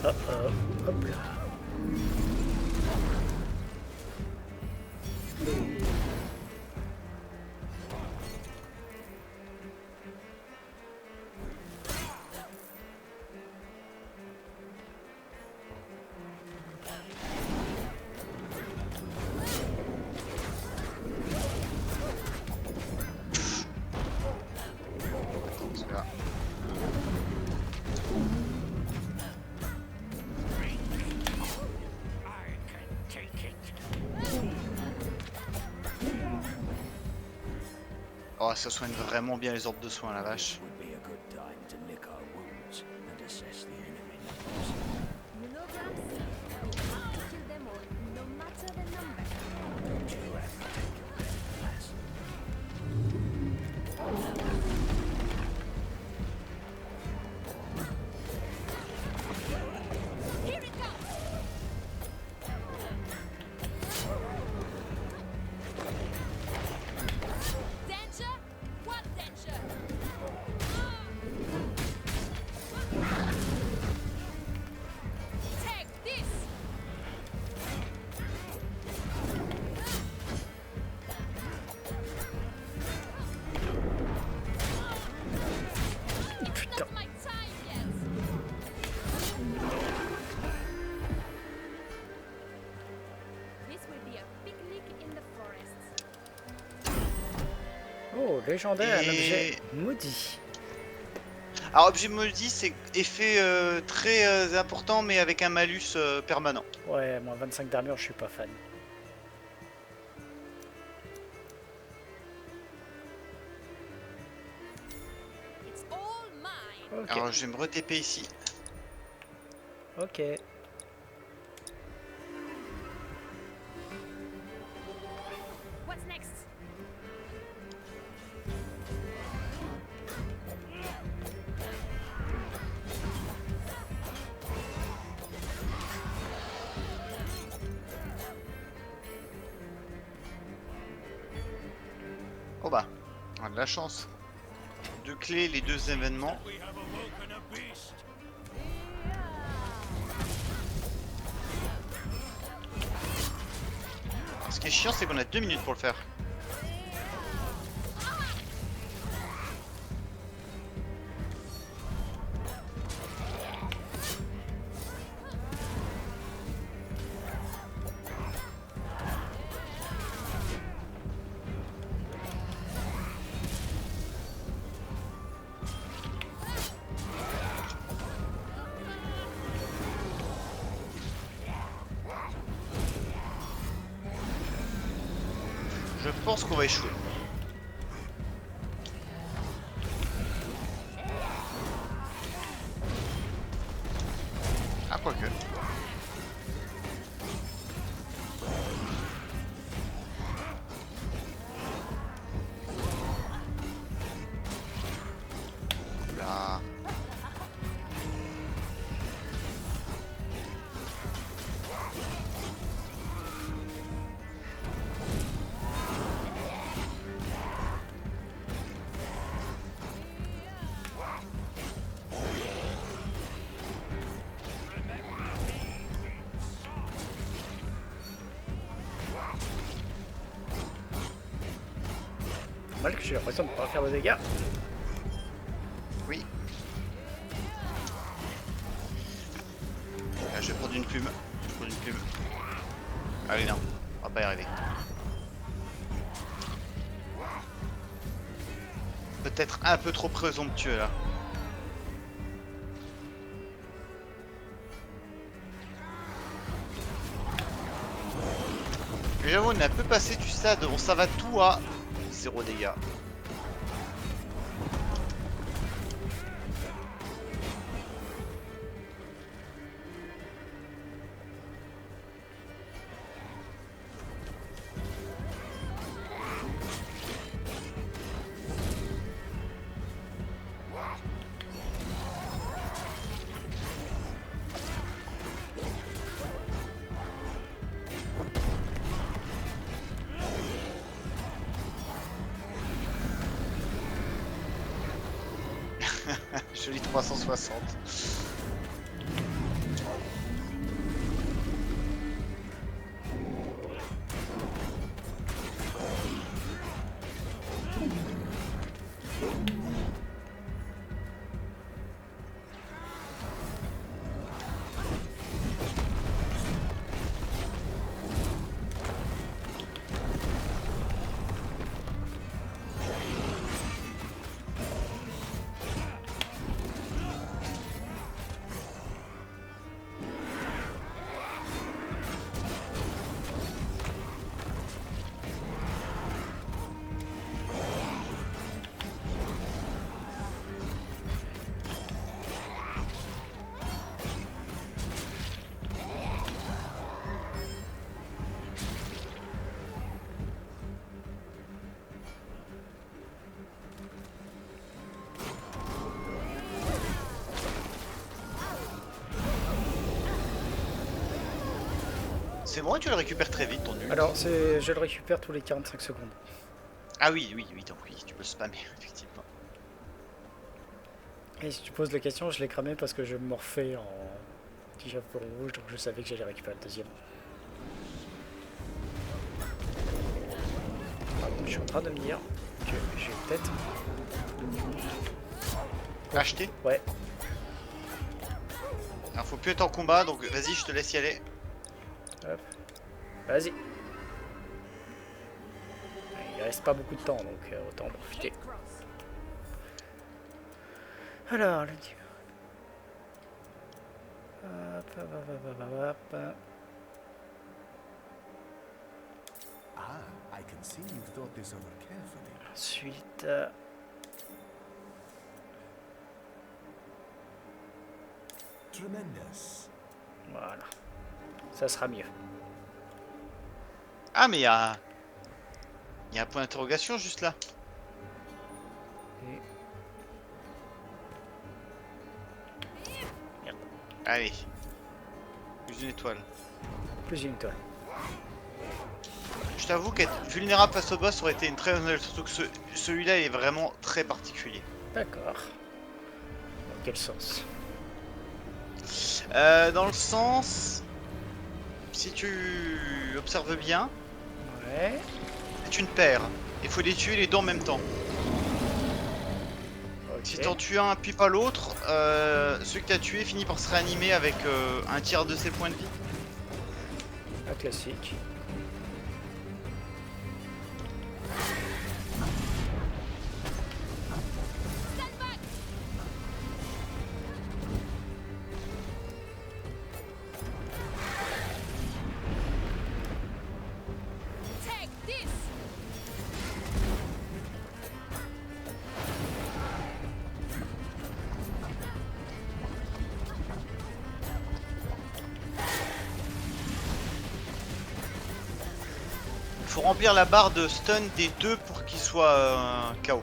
Hop là. C'est là. I can take it. Oh, ça soigne vraiment bien les orbes de soin, la vache. Would be a good time to lick our wounds and assess the enemy. Monograms? We have to kill them all, no matter the number. Don't you ever take your pen, lass. Here it comes! Danger? What danger? Take this! Putain. Not my time yet! This will be a picnic in the forest. Oh, légendaire, un Et- objet maudit. Alors, objet maudit, c'est effet très important, mais avec un malus permanent. Ouais, moi 25 d'armure, je suis pas fan. It's all mine! Ok, Alors, je vais me re-TP ici. ok. What's next? Oh bah, on a de la chance. 2 clés, les 2 événements. We have awoken a beast. Ce qui est chiant, c'est qu'on a 2 minutes pour le faire. Je pense qu'on va échouer. Ah, quoique. Là. Mal que j'ai l'impression de ne pas faire de dégâts. Oui. Là, je vais prendre une plume. Je vais prendre une plume. Allez, non. On va pas y arriver. Peut-être un peu trop présomptueux là. Mais j'avoue, on est un peu passé du stade, on ça va tout à 0 dégâts. Joli 360. C'est bon, tu le récupères très vite ton nul. Alors, je le récupère tous les 45 secondes. Ah oui, donc oui, tu peux le spammer, effectivement. Et si tu poses la question, je l'ai cramé parce que je morphais en petit chapeau rouge, donc je savais que j'allais récupérer le deuxième. Par contre, je suis en train de me dire que je vais peut-être... Acheter. Ouais, Alors faut plus être en combat, donc vas-y, je te laisse y aller. hop. Vas-y. Il reste pas beaucoup de temps, donc autant en profiter. Alors, le... Hop, hop, hop, hop, hop. Ah, I can see you've thought this over carefully. Ensuite... Tremendous. voilà. Ça sera mieux. Ah mais il y a un point d'interrogation juste là. Et... Allez. Plus une étoile. plus une étoile. Je t'avoue qu'être vulnérable face au boss aurait été une très bonne nouvelle, surtout que celui-là est vraiment très particulier. D'accord. Dans quel sens? Dans le sens... Si tu observes bien, Ouais. c'est une paire. Il faut les tuer les deux en même temps. Ok. Si t'en tues un puis pas l'autre, celui que t'as tué finit par se réanimer avec un tiers de ses points de vie. Un classique. Take this! Il faut remplir la barre de stun des deux pour qu'il soit KO.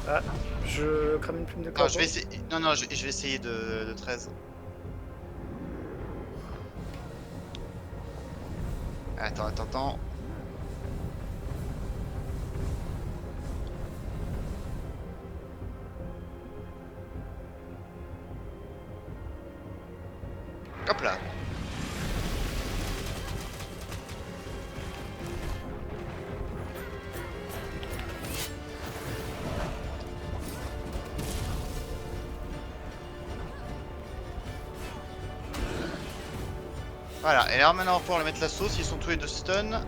Ah, je crame une plume de Non, corbeau. je vais essayer... Non, je vais essayer de 13. Attends. Hop là. Voilà, et là maintenant on va pouvoir leur mettre la sauce, ils sont tous les deux stun.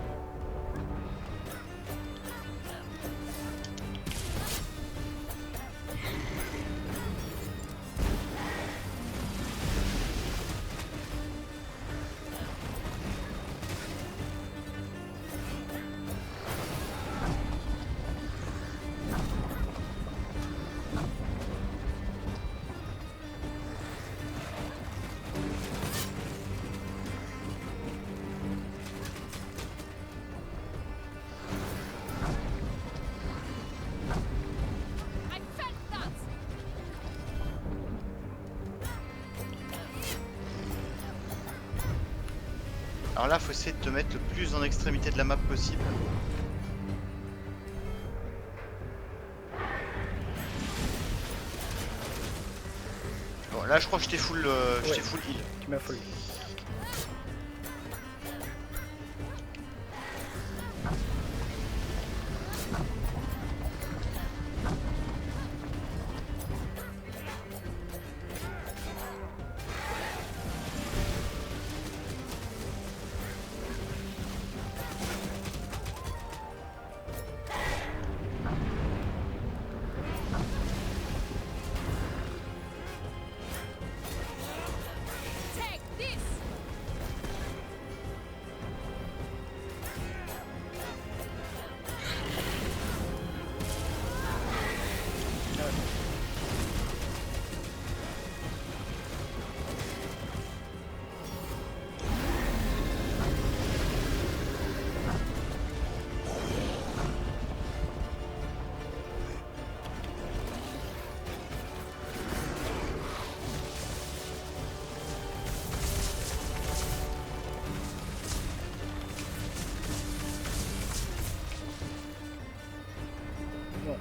I felt that. Alors là faut essayer de te mettre le plus en extrémité de la map possible. Bon là je crois que je t'ai full, je t'ai Ouais. full heal. Tu m'as folle. Take this. Bon.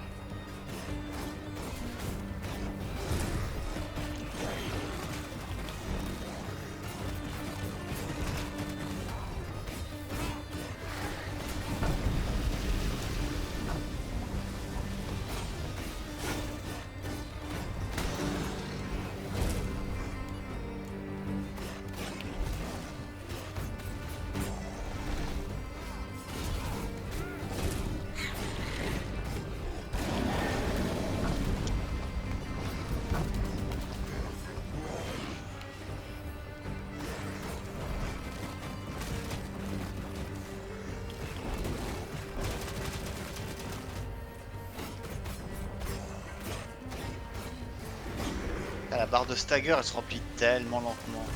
Ah, la barre de stagger elle se remplit tellement lentement.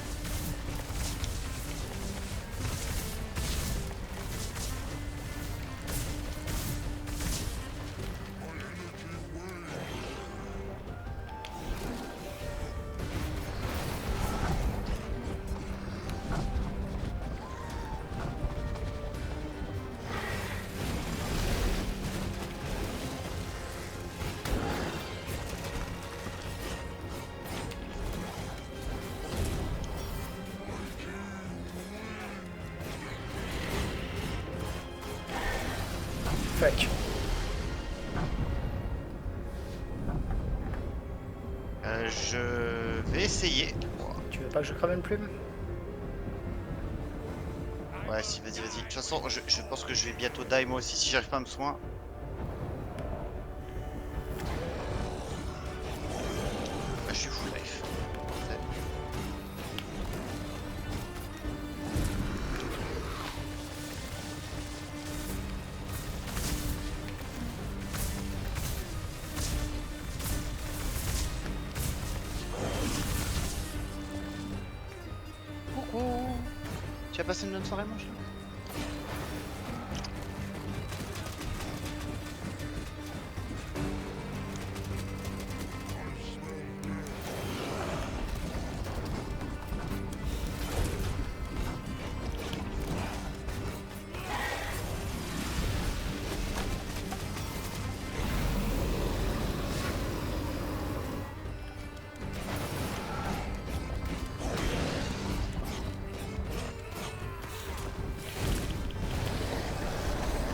Fuck. Je vais essayer. Tu veux pas que je crame une plume? Ouais si vas-y vas-y. De toute façon je pense que je vais bientôt die moi aussi si j'arrive pas à me soin. Bah, je suis full life. Coucou. Tu as passé une bonne soirée mon chat?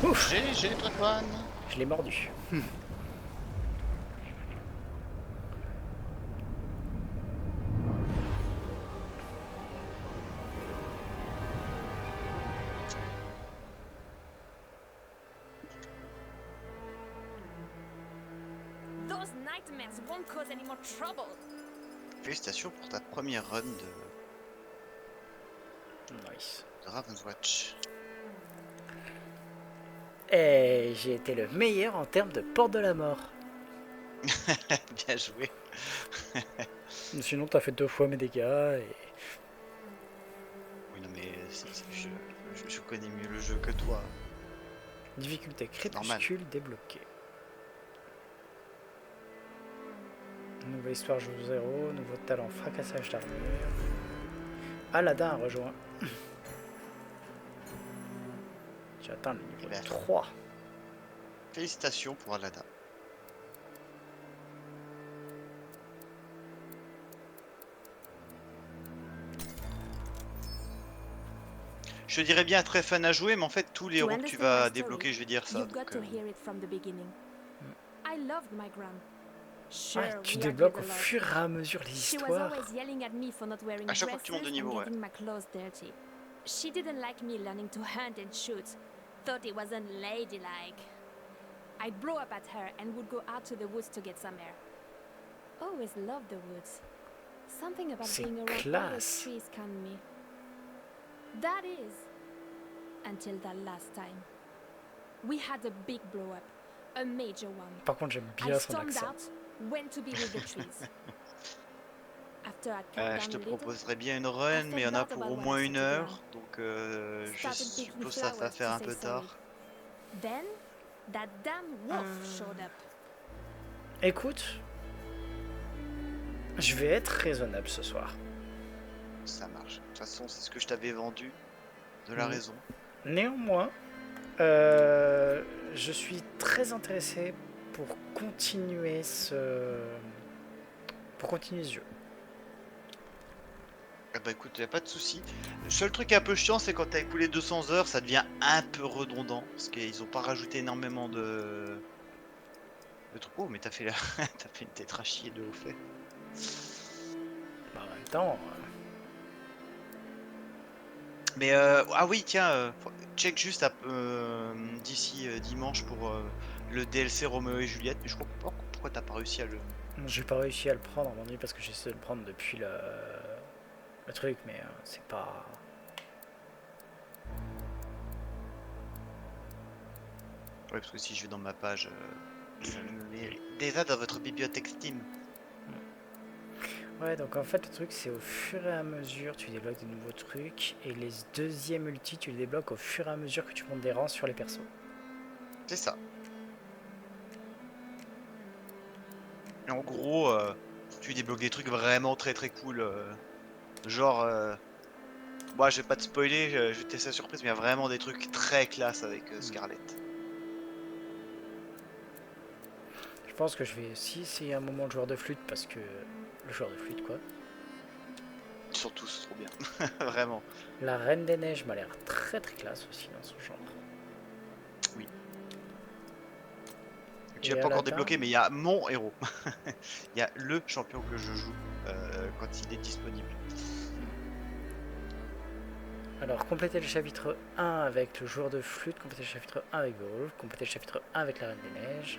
Ouf. GG Trétoine. Je l'ai mordu. nightmares won't cause any more trouble. Félicitations pour ta première run Nice. de Raven's Watch. Et j'ai été le meilleur en termes de porte de la mort. Bien joué. Sinon, t'as fait 2 fois mes dégâts et... Oui, non, mais je connais mieux le jeu que toi. Difficulté normal. crépuscule débloquée. Nouvelle histoire jour 0, nouveau talent fracassage d'armure. Aladdin a rejoint. J'ai atteint le niveau Eh ben. 3. Félicitations pour Aladdin. Je dirais bien très fun à jouer, mais en fait tous les To héros que tu understand my vas story, débloquer, je vais dire ça. You've got Donc, to hear it from the beginning. I loved my gran. Sure, Ah, tu we débloques au argued a lot. fur et à mesure les She was histoires. always yelling at me for not wearing À chaque fois que tu montes de dresses and niveau, ouais. getting my clothes dirty. She didn't like me learning to hunt and shoot. Thought it wasn't ladylike. I'd blow up at her and would go out to the woods to get some air. Always loved the woods. Something about C'est being around all those classe. trees calmed me. That is, until that last time. We had a big blow up, a major one. Par contre, j'aime I bien son stormed accent. out, went to be with the trees. After I'd calmed je down te a little, proposerais bien une run, mais il y en a pour au moins 1 heure. Donc je started picking suppose que ça va flowers faire to un say peu sorry. tard. Then, that damn wolf showed up. Écoute, je vais être raisonnable ce soir. Ça marche. De toute façon, c'est ce que je t'avais vendu. De la raison. Néanmoins, je suis très intéressé pour continuer ce jeu. Ah bah écoute, y a pas de souci. Le seul truc un peu chiant, c'est quand t'as écoulé 200 heures, ça devient un peu redondant. Parce qu'ils ont pas rajouté énormément de trucs. Oh, mais t'as fait, t'as fait une tétrachie de haut fait. Bah, en même temps, Mais ah oui, tiens, check juste d'ici dimanche pour le DLC Roméo et Juliette. Mais je comprends pas pourquoi t'as pas réussi à le. j'ai pas réussi à le prendre à un moment donné parce que j'essaie de le prendre depuis le truc, mais c'est pas... Ouais, parce que si je vais dans ma page, ça me met déjà dans votre bibliothèque Steam. Ouais, donc en fait le truc c'est au fur et à mesure tu débloques de nouveaux trucs et les deuxièmes ultis tu les débloques au fur et à mesure que tu montes des rangs sur les persos. C'est ça. Et en gros, tu débloques des trucs vraiment très très cool. Genre, moi je vais pas te spoiler, je vais te laisser la surprise, mais il y a vraiment des trucs très classe avec Scarlett. Je pense que je vais aussi essayer un moment le joueur de flûte parce que... Le joueur de flûte quoi. Surtout, c'est trop bien. Vraiment. La Reine des Neiges m'a l'air très très classe aussi dans son genre. Tu Et l'as pas encore Aladdin, débloqué, mais il y a mon héros. Il y a le champion que je joue quand il est disponible. alors compléter le chapitre 1 avec le joueur de flûte, compléter le chapitre 1 avec Beowulf, compléter le chapitre 1 avec la Reine des Neiges.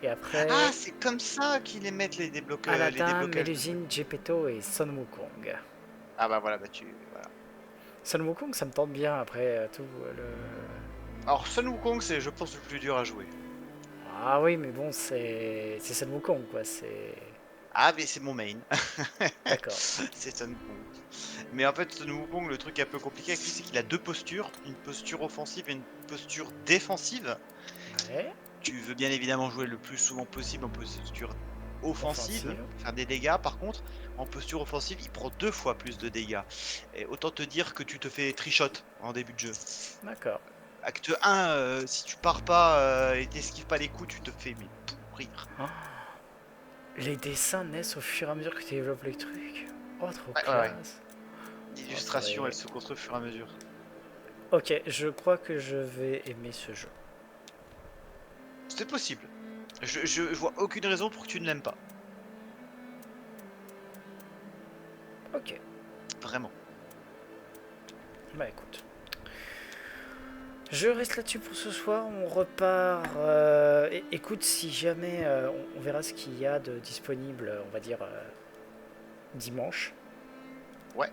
Et après... Ah, c'est comme ça qu'ils émettent les déblocages. Aladdin, Mélusine, Geppetto et Sun Wukong. Ah bah voilà, voilà. Sun Wukong ça me tente bien après tout le... Alors Sun Wukong, c'est je pense le plus dur à jouer. Ah oui mais bon c'est Sun Wukong quoi, c'est... Ah mais c'est mon main. D'accord. C'est Sun Wukong. Mais en fait Sun Wukong, le truc un peu compliqué avec lui, c'est qu'il a deux postures, une posture offensive et une posture défensive. Ouais. Tu veux bien évidemment jouer le plus souvent possible en posture offensive, Offensive. faire des dégâts. Par contre, en posture offensive, il prend 2 fois plus de dégâts. Et autant te dire que tu te fais trichot en début de jeu. D'accord. Acte 1, si tu pars pas et t'esquives pas les coups, tu te fais mais pourrir. Les dessins naissent au fur et à mesure que tu développes les trucs. Oh trop Ouais, classe. L'illustration, ouais. elle se construit au fur et à mesure. Ok, je crois que je vais aimer ce jeu. C'est possible. Je vois aucune raison pour que tu ne l'aimes pas. Ok. Vraiment. Bah écoute. Je reste là-dessus pour ce soir. On repart. Écoute, si jamais on verra ce qu'il y a de disponible, on va dire dimanche. Ouais.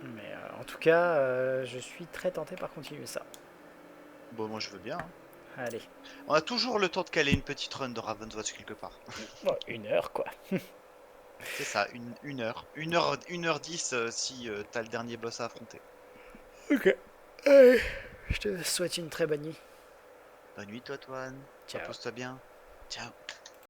Mais en tout cas, je suis très tenté par continuer ça. Bon, moi je veux bien. Hein. Allez. On a toujours le temps de caler une petite run de Ravenswatch quelque part. Bon, 1 heure quoi. C'est ça, une heure. 1h10 si t'as le dernier boss à affronter. Ok. Allez. Je te souhaite une très bonne nuit. Bonne nuit toi, Toine. Ciao. Repose-toi bien. Ciao.